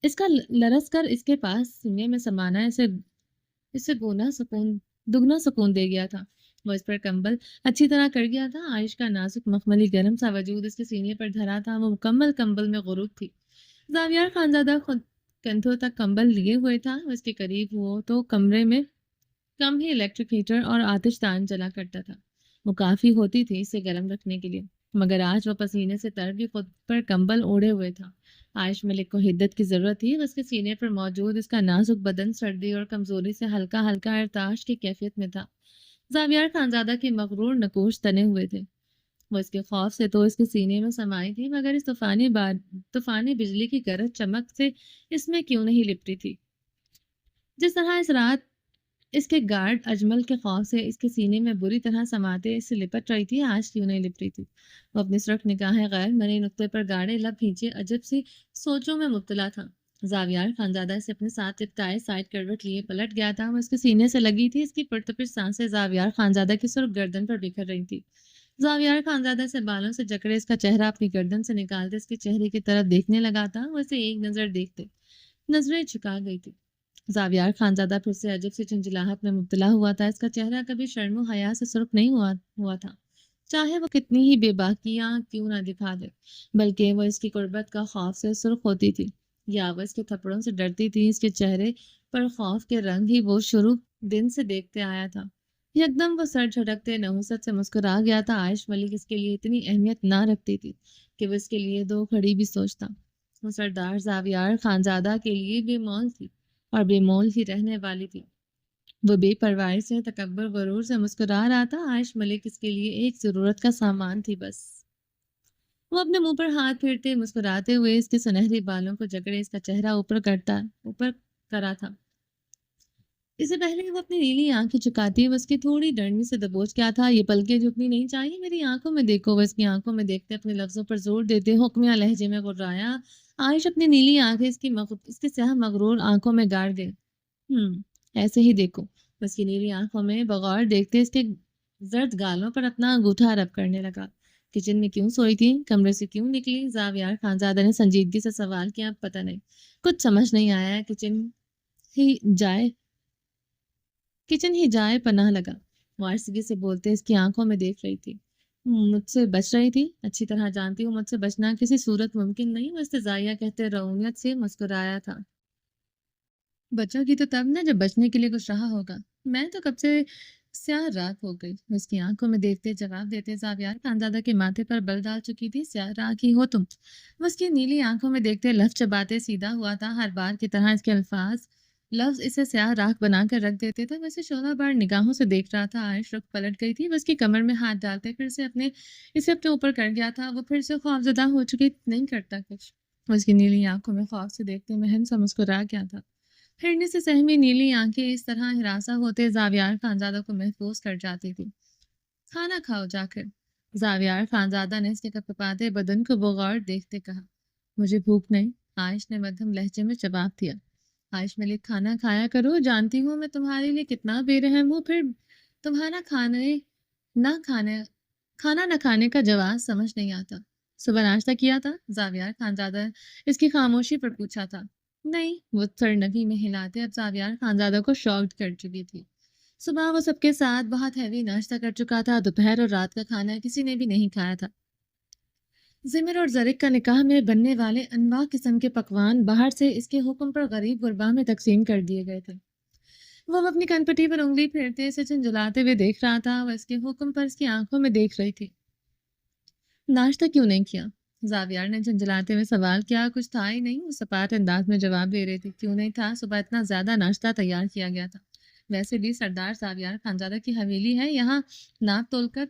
Speaker 2: اس کا لرز کر اس کے پاس سینے میں سمانا اسے دگنا سکون دے گیا تھا۔ وہ اس پر کمبل اچھی طرح کر گیا تھا۔ عائش کا نازک مخملی گرم سا وجود اس کے سینے پر دھرا تھا۔ وہ مکمل کمبل میں غروق تھی۔ زاویار خانزادہ خود کندھوں تک کمبل لیے ہوئے تھا۔ اس کے قریب ہو تو کمرے میں کم ہی الیکٹرک ہیٹر اور آتش دان جلا کرتا تھا۔ وہ کافی ہوتی تھی اسے گرم رکھنے کے لیے، مگر آج وہ پسینے سے تر بھی خود پر کمبل اوڑھے ہوئے تھا۔ عائش ملک کو حدت کی ضرورت تھی۔ اس کے سینے پر موجود اس کا نازک بدن سردی اور کمزوری سے ہلکا ہلکا ارتعاش کی کیفیت میں تھا۔ زاویار خانزادہ کے مغرور نقوش تنے ہوئے تھے۔ وہ اس کے خوف سے تو اس کے سینے میں سمائی تھی، مگر اس طوفانی بجلی کی گرج چمک سے اس میں کیوں نہیں لپٹی تھی؟ جس طرح اس رات اس کے گارڈ اجمل کے خوف سے اس کے سینے میں بری طرح سماتے اس سے لپٹ رہی تھی، آج کیوں نہیں لپٹی تھی؟ وہ اپنی سرخ نگاہیں غیر مرئی نقطے پر گاڑے لب کھینچے عجب سی سوچوں میں مبتلا تھا۔ زاویار خانزادہ سے اپنے ساتھ لپٹائے سائڈ کروٹ لیے پلٹ گیا تھا۔ وہ اس کے سینے سے لگی تھی۔ اس کی پرتپش سانسیں زاویار خانزادہ کی سرخ گردن پر بکھر رہی تھی۔ زاویار خانزادہ سے بالوں سے جکڑے اس کا چہرہ اپنی گردن سے نکالتے اس کے چہرے کی طرف دیکھنے لگا تھا۔ وہ اسے ایک نظر دیکھتے نظریں جھکا گئی تھی۔ زاویار خانزادہ پھر سے عجب سی جھنجھلاہٹ میں مبتلا ہوا تھا۔ اس کا چہرہ کبھی شرم و حیا سے سرخ نہیں ہوا تھا، چاہے وہ کتنی ہی بے باکیاں کیوں نہ دکھا دے، بلکہ وہ اس کی قربت کا خوف سے سرخ ہوتی تھی، یا وہ اس کے تھپڑوں سے ڈرتی تھی۔ اس کے چہرے پر خوف کے رنگ ہی وہ شروع دن سے دیکھتے آیا تھا۔ یکدم وہ سر جھٹکتے نحوست سے مسکرا گیا تھا۔ عائش ملک اس کے لیے اتنی اہمیت نہ رکھتی تھی کہ وہ اس کے لیے دو گھڑی بھی سوچتا۔ وہ سردار زاویار خانزادہ کے لیے بے مول تھی۔ اور بے مول ہی رہنے والی تھی۔ وہ بے پرواہی سے، تکبر غرور سے مسکرا رہا تھا۔ عائش ملک اس کے لیے ایک ضرورت کا سامان تھی بس۔ وہ اپنے منہ پر ہاتھ پھیرتے مسکراتے ہوئے اس کے سنہرے بالوں کو جکڑے اس کا چہرہ اوپر کرا تھا۔ اس سے پہلے وہ اپنی نیلی آنکھیں چکاتی وہ اس کی تھوڑی ڈرنی سے دبوچ کیا تھا۔ یہ پلکیں جھکنی نہیں چاہیے، میری آنکھوں میں دیکھو۔ وہ اس کی آنکھوں میں دیکھتے اپنے لفظوں پر زور دیتے حکمیہ لہجے میں غرایا۔ عائش اپنی نیلی آنکھیں اس کی سیاہ مغرور آنکھوں میں گاڑ گئی۔ ایسے ہی دیکھو۔ اس کی نیلی آنکھوں میں بغور دیکھتے اس کے زرد گالوں پر اپنا انگوٹھا رب کرنے لگا۔ کچن میں کیوں سوئی تھی؟ کمرے سے کیوں نکلی؟ زاویار خانزادہ نے سنجیدگی سے سوال کیا۔ پتہ نہیں، کچھ سمجھ نہیں آیا۔ کچن ہی جائے پناہ لگا۔ وارسگی سے بولتے اس کی آنکھوں میں دیکھ رہی تھی۔ مجھ سے بچ رہی تھی؟ اچھی طرح جانتی ہوں مجھ سے بچنا کسی صورت ممکن نہیں۔ وہ استزائیہ کہتے رومیت سے مسکرایا تھا۔ بچوں کی تو تب نہ جب بچنے کے لیے کچھ رہا ہوگا۔ میں تو کب سے سیاہ راکھ ہو گئی۔ اس کی آنکھوں میں دیکھتے جواب دیتے زاویار خانزادہ کے ماتھے پر بل ڈال چکی تھی۔ سیاہ راکھ ہی ہو تم۔ وہ اس کی نیلی آنکھوں میں دیکھتے لفظ چباتے سیدھا ہوا تھا۔ ہر بار کی طرح اس کے لفظ اسے سیاہ راکھ بنا کر رکھ دیتے تھے۔ ویسے شعلہ بار نگاہوں سے دیکھ رہا تھا۔ عائش رخ پلٹ گئی تھی۔ بس کی کمر میں ہاتھ ڈالتے پھر سے اسے اپنے اوپر کر گیا تھا۔ وہ پھر سے خوفزدہ ہو چکی، نہیں کرتا کچھ۔ اس کی نیلی آنکھوں میں خوف سے دیکھتے مہن سا مسکرا گیا تھا۔ پھرنے سے سہمی نیلی آنکھیں اس طرح ہراساں ہوتے زاویار خانزادہ کو محفوظ کر جاتی تھی۔ کھانا کھاؤ جا کر۔ زاویار خانزادہ نے اس کے کپکپاتے بدن کو بغور دیکھتے کہا۔ مجھے بھوک نہیں، عائش نے مدھم لہجے میں جواب دیا۔ عائش ملک کھانا کھایا کرو، جانتی ہوں میں تمہارے لیے کتنا بے رحم ہوں۔ پھر تمہارا کھانا نہ کھانے کا جواز سمجھ نہیں آتا۔ صبح ناشتہ کیا تھا؟ زاویار خانزادہ اس کی خاموشی پر پوچھا تھا۔ نہیں، وہ سرنگی میں ہلاتے اب زاویار خانزادہ کو شاکڈ کر چکی تھی۔ صبح وہ سب کے ساتھ بہت ہیوی ناشتہ کر چکا تھا۔ دوپہر اور رات کا کھانا کسی نے بھی نہیں کھایا تھا۔ زمر اور زرق کا نکاح میں بننے والے انواع قسم کے پکوان باہر سے اس کے حکم پر غریب غربا میں تقسیم کر دیے گئے تھے۔ وہ اپنی کنپٹی پر انگلی پھیرتے اسے جھنجھلاتے ہوئے دیکھ رہا تھا۔ وہ اس کے حکم پر اس کی آنکھوں میں دیکھ رہی تھی۔ ناشتہ کیوں نہیں کیا؟ زاویار نے جھنجھلاتے ہوئے سوال کیا۔ کچھ تھا ہی نہیں، وہ سپاٹ انداز میں جواب دے رہی تھی۔ کیوں نہیں تھا؟ صبح اتنا زیادہ ناشتہ تیار کیا گیا تھا۔ ویسے بھی سردار زاویار خانزادہ کی حویلی ہے، یہاں ناپ تول کر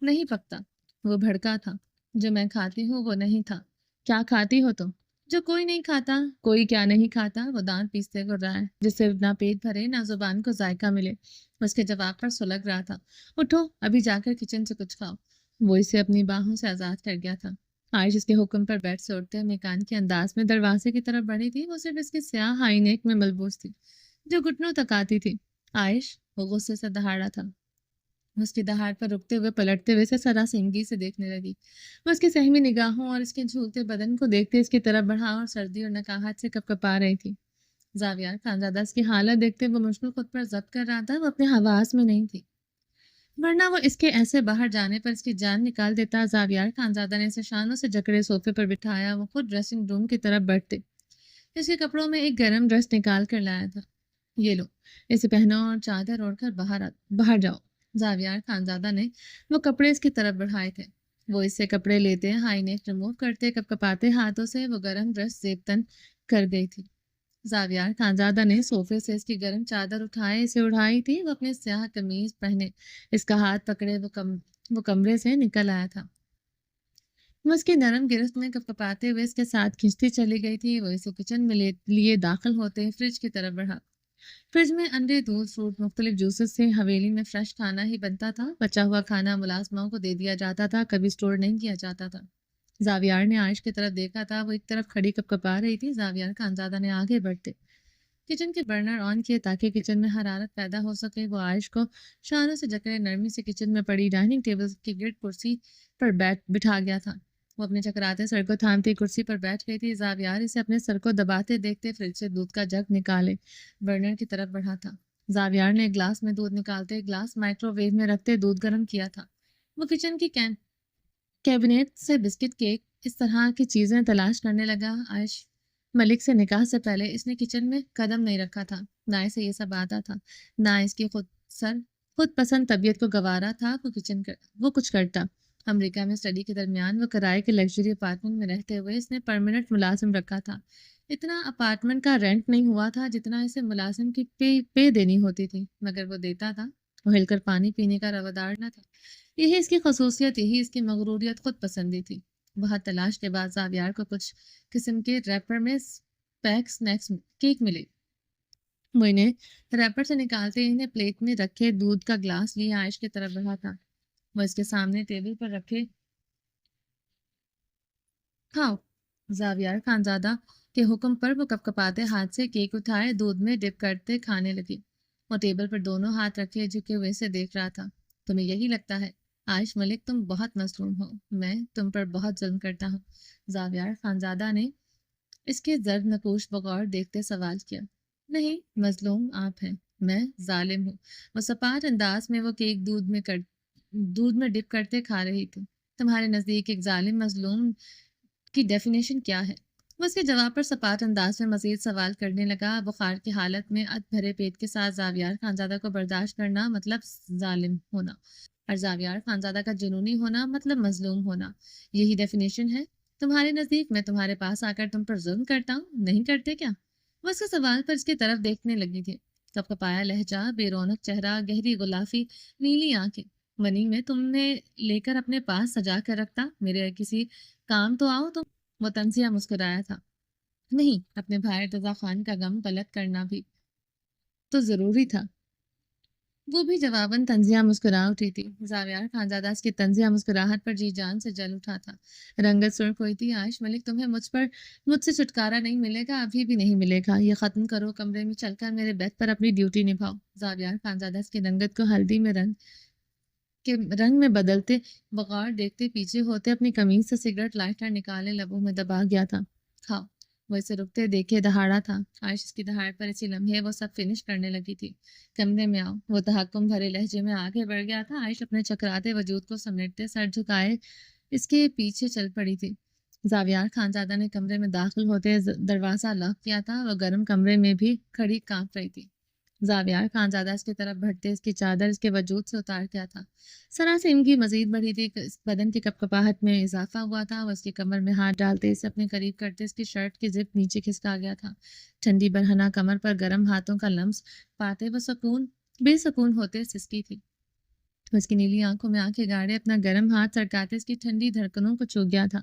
Speaker 2: نہیں پکتا۔ وہ بھڑکا تھا۔ جو میں کھاتی ہوں وہ نہیں تھا۔ کیا کھاتی ہو تم؟ جو کوئی نہیں کھاتا۔ کوئی کیا نہیں کھاتا؟ وہ دانت پیستے گر رہا ہے، جس سے نہ پیٹ بھرے نہ زبان کو ذائقہ ملے۔ اس کے جواب پر سلگ رہا تھا۔ اٹھو، ابھی جا کر کچن سے کچھ کھاؤ۔ وہ اسے اپنی باہوں سے آزاد کر گیا تھا۔ عائش اس کے حکم پر بیٹھ سے اٹھتے میکان کے انداز میں دروازے کی طرف بڑھی تھی۔ وہ صرف اس کی سیاہ ہائی نیک میں ملبوس تھی جو گھٹنوں تک آتی تھی۔ عائش، وہ غصے سے دہاڑا تھا۔ اس کی دہاڑ پر رکتے ہوئے پلٹتے ہوئے اسے سراسیمگی سے دیکھنے لگی۔ وہ اس کی سہمی نگاہوں اور اس کے جھولتے بدن کو دیکھتے اس کی طرف بڑھا اور سردی اور نکاہت سے کپکپا رہی تھی۔ زاویار خانزادہ اس کی حالت دیکھتے وہ مشکل خود پر ضبط کر رہا تھا۔ وہ اپنے حواس میں نہیں تھی، ورنہ وہ اس کے ایسے باہر جانے پر اس کی جان نکال دیتا۔ زاویار خانزادہ نے اسے شانوں سے جکڑے صوفے پر بٹھایا۔ وہ خود ڈریسنگ روم کی طرف بڑھتے اس کے کپڑوں میں ایک گرم ڈریس نکال کر لایا تھا۔ یہ لو، اسے پہنو اور چادر اوڑھ کر باہر جاؤ۔ زاویار خانزادہ نے وہ کپڑے اس کی طرف بڑھائے تھے۔ وہ اس سے کپڑے لیتے، ہائی نیک ریموو کرتے، کپکپاتے ہاتھوں سے وہ گرم ڈریس زیب تن کر گئی تھی۔ زاویار خانزادہ نے صوفے سے اس کی گرم چادر اٹھائے اسے اڑھائی تھی۔ وہ اپنے سیاہ قمیض پہنے اس کا ہاتھ پکڑے وہ کمرے سے نکل آیا تھا۔ وہ اس کی نرم گرفت میں کپکپاتے ہوئے اس کے ساتھ کھنچتی چلی گئی تھی۔ وہ اسے کچن میں لیے داخل ہوتے فریج کی طرف بڑھا۔ فریج میں انڈے، دودھ، فروٹ، مختلف جوسز سے حویلی میں فریش کھانا ہی بنتا تھا۔ بچا ہوا کھانا ملازموں کو دے دیا جاتا تھا، کبھی سٹور نہیں کیا جاتا تھا۔ زاویار نے عائش کی طرف دیکھا تھا۔ وہ ایک طرف کھڑی کپکپا رہی تھی۔ زاویار خانزادہ نے آگے بڑھتے کچن کے برنر آن کیے تاکہ کچن میں حرارت پیدا ہو سکے۔ وہ عائش کو شانوں سے جکڑے نرمی سے کچن میں پڑی ڈائننگ ٹیبل کی گرد کرسی پر بٹھا گیا تھا۔ وہ اپنے چکراتے سر کو تھامتی کرسی پر بیٹھ گئی تھی۔ زاویار اسے اپنے سر کو دباتے دیکھتے فریج سے دودھ کا جگ نکالے برنر کی طرف بڑھا تھا۔ زاویار نے گلاس میں دودھ نکالتے گلاس مائکرو ویو میں رکھتے دودھ گرم کیا تھا۔ وہ کچن کی کیبنٹ سے بسکٹ، کیک، اس طرح کی چیزیں تلاش کرنے لگا۔ عائش ملک سے نکاح سے پہلے اس نے کچن میں قدم نہیں رکھا تھا، نہ اسے یہ سب آتا تھا، نہ اس کی خود پسند طبیعت کو گوارا تھا وہ کچھ کرتا۔ امریکہ میں اسٹڈی کے درمیان وہ کرائے کے لگژری اپارٹمنٹ میں رہتے ہوئے اس نے پرماننٹ ملازم رکھا تھا۔ اتنا اپارٹمنٹ کا رینٹ نہیں ہوا تھا جتنا اسے ملازم کی پے دینی ہوتی تھی، مگر وہ دیتا تھا۔ وہ ہل کر پانی پینے کا روادار نہ تھا۔ یہی اس کی خصوصیت، یہی اس کی مغروریت، خود پسندی تھی۔ بہت تلاش کے بعد زاویار کو کچھ قسم کے ریپر میں پیک سنیکس کیک ملے۔ وہ انہیں ریپر سے نکالتے ہی انہیں پلیٹ میں رکھے دودھ کا گلاس لیے عائش کی طرف بڑھا تھا۔ وہ اس کے سامنے ٹیبل پر رکھے کھاؤ۔ زاویار خانزادہ کے حکم پر وہ کپکپاتے ہاتھ سے کیک اٹھائے دودھ میں ڈپ کرتے کھانے لگی۔ وہ ٹیبل پر دونوں ہاتھ رکھے جھکے ہوئے سے دیکھ رہا تھا۔ تمہیں یہی لگتا ہے عائش ملک تم بہت مظلوم ہو، میں تم پر بہت ظلم کرتا ہوں؟ زاویار خانزادہ نے اس کے زرد نقوش بغور دیکھتے سوال کیا۔ نہیں، مظلوم آپ ہیں، میں ظالم ہوں۔ وہ سپاٹ انداز میں وہ کیک دودھ میں ڈپ کرتے کھا رہی تھی۔ تمہارے نزدیک ایک ظالم مظلوم کی ڈیفینیشن کیا ہے؟ وہ اس کے جواب پر سپاٹ انداز میں مزید سوال کرنے لگا۔ بخار کی حالت میں ادھ بھرے پیٹ کے ساتھ زاویار خانزادہ کو برداشت کرنا مطلب ظالم ہونا، اور زاویار خانزادہ کا جنونی ہونا مطلب مظلوم ہونا۔ یہی ڈیفینیشن ہے تمہارے نزدیک؟ میں تمہارے پاس آ کر تم پر ظلم کرتا ہوں، نہیں کرتے کیا؟ وہ اس کے سوال پر اس کی طرف دیکھنے لگی تھی۔ کپکپایا لہجہ، بے رونق چہرہ، گہری غلافی نیلی آنکھیں۔ منی میں تم نے لے کر اپنے پاس سجا کر رکھتا، میرے کسی کام تو آؤ تم۔ وہ طنزیہ مسکرایا تھا۔ نہیں، اپنے بھائی رضا خان کا غم غلط کرنا بھی تو ضروری تھا۔ وہ بھی جواباً طنزیہ مسکرا اٹھی تھی۔ زاویار خانزادہ اس کی طنزیہ مسکراہٹ پر جی جان سے جل اٹھا تھا۔ رنگت سرخ ہوئی تھی۔ عائش ملک، تمہیں مجھ سے چھٹکارا نہیں ملے گا، ابھی بھی نہیں ملے گا۔ یہ ختم کرو، کمرے میں چل کر میرے بیڈ پر اپنی ڈیوٹی نبھاؤ۔ زاویار خانزادہ اس کی رنگت کو ہلدی میں رنگ میں بدلتے بغور دیکھتے پیچھے ہوتے اپنی قمیض سے سگریٹ لائٹر نکالے لبوں میں دبا گیا تھا۔ کھاؤ۔ وہ اسے رکتے دیکھے دہاڑا تھا۔ عائش اس کی دہاڑ پر اسی لمحے وہ سب فنش کرنے لگی تھی۔ کمرے میں آؤ، وہ تحکم بھرے لہجے میں آگے بڑھ گیا تھا۔ عائش اپنے چکراتے وجود کو سمیٹتے سر جھکائے اس کے پیچھے چل پڑی تھی۔ زاویار خانزادہ نے کمرے میں داخل ہوتے دروازہ لاک کیا تھا۔ وہ گرم کمرے میں بھی کھڑی کانپ رہی تھی۔ زاویار خانزادہ اس کی طرف بڑھتے اس کی چادر اس کے وجود سے اتار کیا تھا۔ سراسیمگی مزید بڑھی تھی، بدن کی کپکپاہٹ میں اضافہ ہوا تھا۔ وہ اس کی کمر میں ہاتھ ڈالتے اسے اپنے قریب کرتے اس کی شرٹ کی زپ نیچے کھسکا گیا تھا۔ ٹھنڈی برہنہ کمر پر گرم ہاتھوں کا لمس پاتے وہ بے سکون ہوتے سسکی تھی۔ اس کی نیلی آنکھوں میں آنکھیں گاڑے اپنا گرم ہاتھ سڑکاتے اس کی ٹھنڈی دھڑکنوں کو چھو گیا تھا۔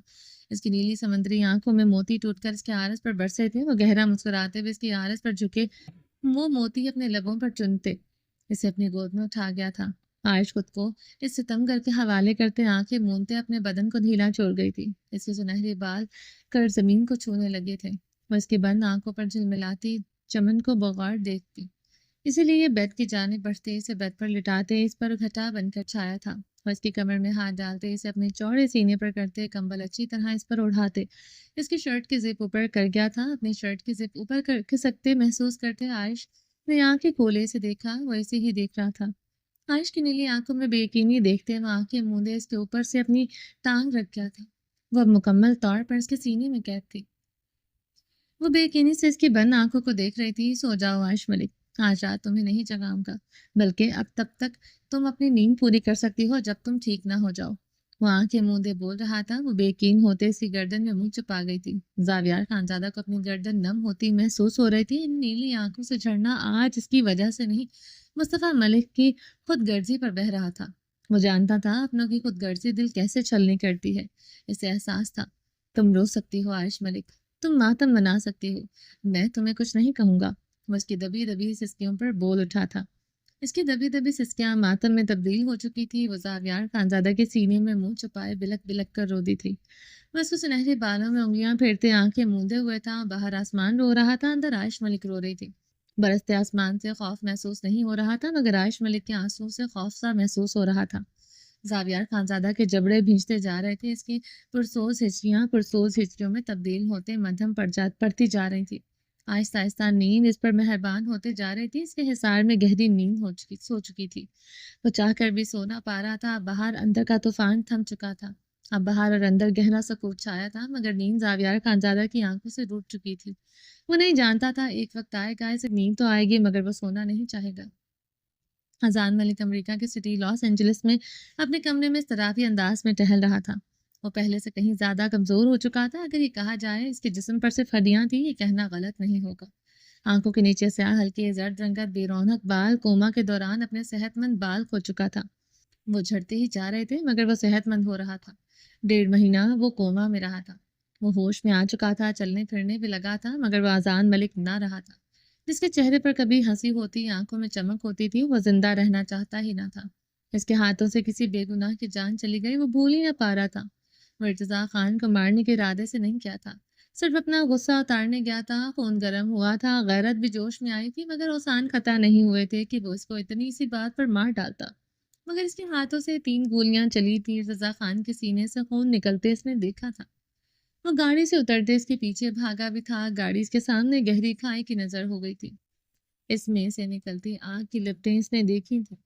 Speaker 2: اس کی نیلی سمندری آنکھوں میں موتی ٹوٹ کر اس کے عارض پر برسے تھے۔ وہ گہرا مسکراتے ہوئے اس کی عارض پر جھکے وہ موتی اپنے لبوں پر چنتے اسے اپنی گود میں اٹھا گیا تھا۔ عائش خود کو اس ستمگر کے حوالے کرتے آنکھیں مونتے اپنے بدن کو ڈھیلا چھوڑ گئی تھی۔ اس کے سنہرے بال کر زمین کو چھونے لگے تھے۔ وہ اس کی بند آنکھوں پر جھلملاتی چمن کو بغور دیکھتی، اسی لیے بیڈ کی جانب بڑھتے اسے بیڈ پر لٹاتے اس پر گھٹا بن کر چھایا تھا۔ وہ اس کی کمر میں ہاتھ ڈالتے اسے اپنے چوڑے سینے پر کرتے کمبل اچھی طرح اس پر اڑھاتے اس کی شرٹ کی زپ اوپر کر گیا تھا۔ اپنی شرٹ کی زپ اوپر کھسکتے محسوس کرتے عائش نے آنکھیں کھولے سے دیکھا، وہ اسے ہی دیکھ رہا تھا۔ عائش کی نیلی آنکھوں میں بے یقینی دیکھتے وہ آنکھیں موندے اس کے اوپر سے اپنی ٹانگ رکھ گیا تھا۔ وہ اب مکمل طور پر اس کے سینے میں قید تھی۔ وہ بے یقینی سے اس کی بند آنکھوں کو دیکھ رہی تھی۔ سو جاؤ عائش ملک، آج رات تمہیں نہیں جگاؤں گا، بلکہ اب تب تک تم اپنی نیند پوری کر سکتی ہو جب تم ٹھیک نہ ہو جاؤ۔ وہ آنکھیں موندے بول رہا تھا۔ وہ بے یقین ہوتے اس کی گردن میں منہ چھپا گئی تھی۔ زاویار خانزادہ کو اپنی گردن نم ہوتی محسوس ہو رہی تھی۔ ان نیلی آنکھوں سے جھڑنا آج اس کی وجہ سے نہیں، مصطفیٰ ملک کی خود غرضی پر بہہ رہا تھا۔ وہ جانتا تھا اپنوں کی خود غرضی دل کیسے چھلنی کرتی ہے۔ اسے احساس تھا تم رو سکتی ہو عائش ملک، تم ماتم منا سکتی ہو، میں تمہیں کچھ نہیں کہوں گا۔ وہ اس کی دبی دبی سسکیوں پر بول اٹھا تھا۔ اس کی دبی دبی سسکیاں ماتم میں تبدیل ہو چکی تھی۔ وہ زاویار خانزادہ کے سینے میں منہ چھپائے بلک بلک کر رو دی تھی۔ وہ اس کو سنہرے بالوں میں انگلیاں پھیرتے آنکھیں موندے ہوئے تھا۔ باہر آسمان رو رہا تھا، اندر عائش ملک رو رہی تھی۔ برستے آسمان سے خوف محسوس نہیں ہو رہا تھا، مگر عائش ملک کے آنسوں سے خوف سا محسوس ہو رہا تھا۔ زاویار خانزادہ کے جبڑے بھینچتے جا رہے تھے۔ اس کی پرسوز ہچڑیوں میں تبدیل ہوتے مدھم پڑتی جا رہی تھی۔ آہستہ آہستہ نیند اس پر مہربان ہوتے جا رہی تھی۔ اس کے حصار میں گہری نیند سو چکی تھی۔ وہ چاہ کر بھی سو نہ پا رہا تھا۔ باہر اندر کا طوفان تھم چکا تھا۔ اب باہر اور اندر گہرا سکوت چھایا تھا، مگر نیند زاویار خانزادہ کی آنکھوں سے روٹ چکی تھی۔ وہ نہیں جانتا تھا ایک وقت آئے گا اسے نیند تو آئے گی، مگر وہ سونا نہیں چاہے گا۔ اذان ملک امریکہ کے سٹی لاس اینجلس میں اپنے کمرے میں اضطرابی انداز میں ٹہل رہا تھا۔ وہ پہلے سے کہیں زیادہ کمزور ہو چکا تھا۔ اگر یہ کہا جائے اس کے جسم پر صرف ہڈیاں تھیں، یہ کہنا غلط نہیں ہوگا۔ آنکھوں کے نیچے سیاہ ہلکے زرد رنگت بے رونق بال کوما کے دوران اپنے صحت مند بال کھو چکا تھا۔ وہ جھڑتے ہی جا رہے تھے مگر وہ صحت مند ہو رہا تھا۔ 1.5 مہینہ وہ کوما میں رہا تھا۔ وہ ہوش میں آ چکا تھا، چلنے پھرنے بھی لگا تھا، مگر وہ اذان ملک نہ رہا تھا۔ جس کے چہرے پر کبھی ہنسی ہوتی، آنکھوں میں چمک ہوتی تھی، وہ زندہ رہنا چاہتا ہی نہ تھا۔ اس کے ہاتھوں سے کسی بے گناہ کی جان چلی گئی، وہ بھول ہی نہ پا رہا تھا۔ وہ ارتضیٰ خان کو مارنے کے ارادے سے نہیں کیا تھا، صرف اپنا غصہ اتارنے گیا تھا۔ خون گرم ہوا تھا، غیرت بھی جوش میں آئی تھی، مگر اوسان خطا نہیں ہوئے تھے کہ وہ اس کو اتنی سی بات پر مار ڈالتا۔ مگر اس کے ہاتھوں سے 3 گولیاں چلی تھیں، ارتضیٰ خان کے سینے سے خون نکلتے اس نے دیکھا تھا۔ وہ گاڑی سے اترتے اس کے پیچھے بھاگا بھی تھا۔ گاڑی اس کے سامنے گہری کھائی کی نظر ہو گئی تھی، اس میں سے نکلتی آگ کی لپٹیں اس نے دیکھی تھیں۔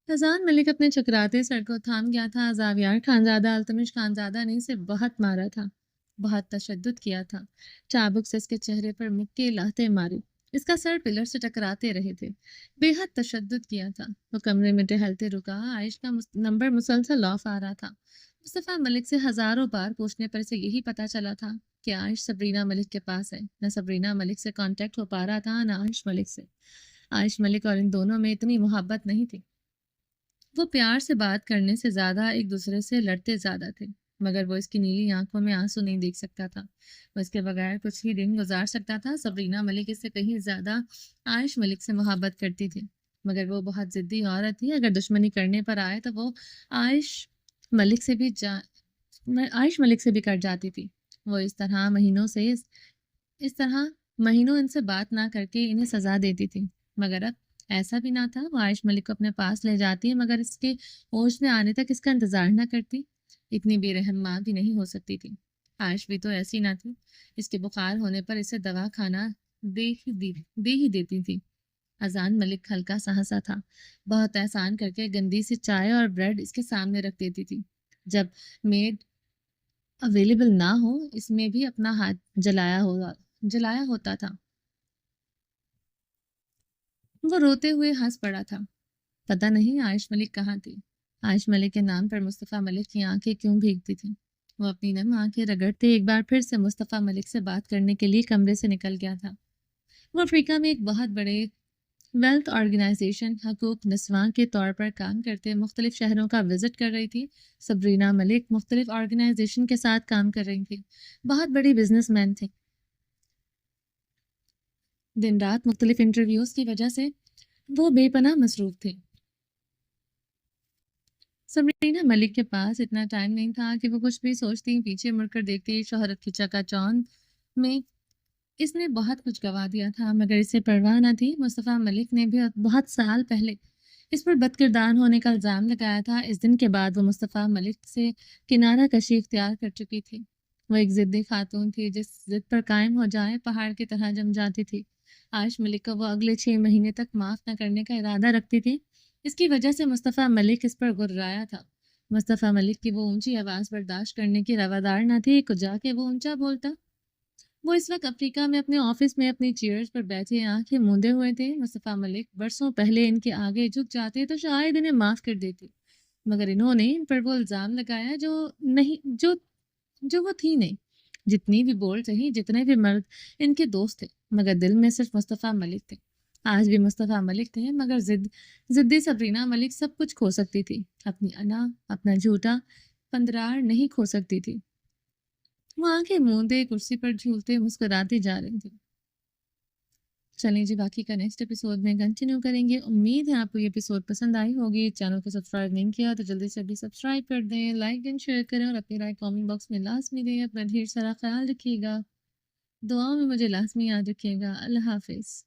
Speaker 2: اذان ملک اپنے چکراتے سر کو تھام گیا تھا۔ زاویار خانزادہ التمش خانزادہ نے اسے بہت مارا تھا، بہت تشدد کیا تھا۔ چابک سے اس کے چہرے پر مکے لاتے ماری، اس کا سر پلر سے ٹکراتے رہے تھے۔ بے حد تشدد کیا تھا۔ وہ کمرے میں ٹہلتے رکا۔ عائش کا نمبر مسلسل آف آ رہا تھا۔ مصطفیٰ ملک سے ہزاروں بار پوچھنے پر اسے یہی پتہ چلا تھا کہ عائش سبرینا ملک کے پاس ہے۔ نہ سبرینا ملک سے کانٹیکٹ ہو پا رہا تھا، نہ عائش ملک سے۔ عائش ملک اور ان دونوں میں اتنی محبت نہیں تھی۔ وہ پیار سے بات کرنے سے زیادہ ایک دوسرے سے لڑتے زیادہ تھے، مگر وہ اس کی نیلی آنکھوں میں آنسو نہیں دیکھ سکتا تھا۔ وہ اس کے بغیر کچھ ہی دن گزار سکتا تھا۔ سبرینا ملک اس سے کہیں زیادہ عائش ملک سے محبت کرتی تھی، مگر وہ بہت ضدی عورت تھی۔ اگر دشمنی کرنے پر آئے تو وہ عائش ملک سے بھی کٹ جاتی تھی۔ وہ اس طرح مہینوں ان سے بات نہ کر کے انہیں سزا دیتی تھی، مگر اب ایسا بھی نہ تھا۔ وہ عائش ملک کو اپنے پاس لے جاتی، مگر اس کے ہوش میں آنے تک اس کا انتظار نہ کرتی۔ اتنی بے رحم ماں بھی نہیں ہو سکتی تھی۔ عائش بھی تو ایسی نہ تھی۔ اس کے بخار ہونے پر اسے دوا کھانا دے ہی دیتی تھی۔ اذان ملک ہلکا سا ہنسا تھا، بہت احسان کر کے گندی سی چائے اور بریڈ اس کے سامنے رکھ دیتی تھی۔ جب میڈ اویلیبل نہ ہو، اس میں بھی اپنا ہاتھ جلایا ہوتا تھا۔ وہ روتے ہوئے ہنس پڑا تھا۔ پتہ نہیں عائش ملک کہاں تھی۔ عائش ملک کے نام پر مصطفیٰ ملک کی آنکھیں کیوں بھیگتی تھیں۔ وہ اپنی نم آنکھیں رگڑتے ایک بار پھر سے مصطفیٰ ملک سے بات کرنے کے لیے کمرے سے نکل گیا تھا۔ وہ افریقہ میں ایک بہت بڑے ویلتھ آرگنائزیشن حقوق نسواں کے طور پر کام کرتے مختلف شہروں کا وزٹ کر رہی تھی۔ سبرینا ملک مختلف آرگنائزیشن کے ساتھ کام کر رہی تھی، بہت بڑی بزنس مین تھی۔ دن رات مختلف انٹرویوز کی وجہ سے وہ بے پناہ مصروف تھے۔ سبرینا ملک کے پاس اتنا ٹائم نہیں تھا کہ وہ کچھ بھی سوچتی، پیچھے مڑ کر دیکھتی۔ شہرت کی چکا چوند میں اس نے بہت کچھ گوا دیا تھا، مگر اسے پرواہ نہ تھی۔ مصطفیٰ ملک نے بھی بہت سال پہلے اس پر بد کردار ہونے کا الزام لگایا تھا۔ اس دن کے بعد وہ مصطفیٰ ملک سے کنارہ کشی اختیار کر چکی تھی۔ وہ ایک ضدی خاتون تھی، جس ضد پر قائم ہو جائے پہاڑ کی طرح جم جاتی تھی۔ عائش ملک کو وہ اگلے 6 مہینے تک معاف نہ کرنے کا ارادہ رکھتی تھی۔ اس کی وجہ سے مصطفیٰ ملک اس پر غرایا تھا۔ مصطفیٰ ملک کی وہ اونچی آواز برداشت کرنے کی روادار نہ تھی کہ جا کے وہ اونچا بولتا۔ وہ اس وقت افریقہ میں اپنے آفس میں اپنی چیئرز پر بیٹھے آنکھیں موندے ہوئے تھے۔ مصطفیٰ ملک برسوں پہلے ان کے آگے جھک جاتے تو شاید انہیں معاف کر دیتی، مگر انہوں نے ان پر وہ الزام لگایا جو وہ تھی نہیں۔ جتنی بھی بول رہی، جتنے بھی مرد ان کے دوست تھے، مگر دل میں صرف مصطفیٰ ملک تھے۔ آج بھی مصطفیٰ ملک تھے، مگر ضدی سبرینا ملک سب کچھ کھو سکتی تھی۔ اپنی انا، اپنا جھوٹا پندرار نہیں کھو سکتی تھی۔ وہ آنکھیں موندے کرسی پر جھولتے مسکراتی جا رہی تھی۔ چلیں جی، باقی کا نیکسٹ ایپیسوڈ میں کنٹینیو کریں گے۔ امید ہے آپ کو یہ ایپیسوڈ پسند آئی ہوگی۔ چینل کو سبسکرائب نہیں کیا تو جلدی سے ابھی سبسکرائب کر دیں، لائک اینڈ شیئر کریں، اور اپنی رائے کامنٹ باکس میں لازمی دیں۔ اپنا ڈھیر سارا خیال رکھیے گا، دعاؤں میں مجھے لازمی یاد رکھیے گا۔ اللہ حافظ۔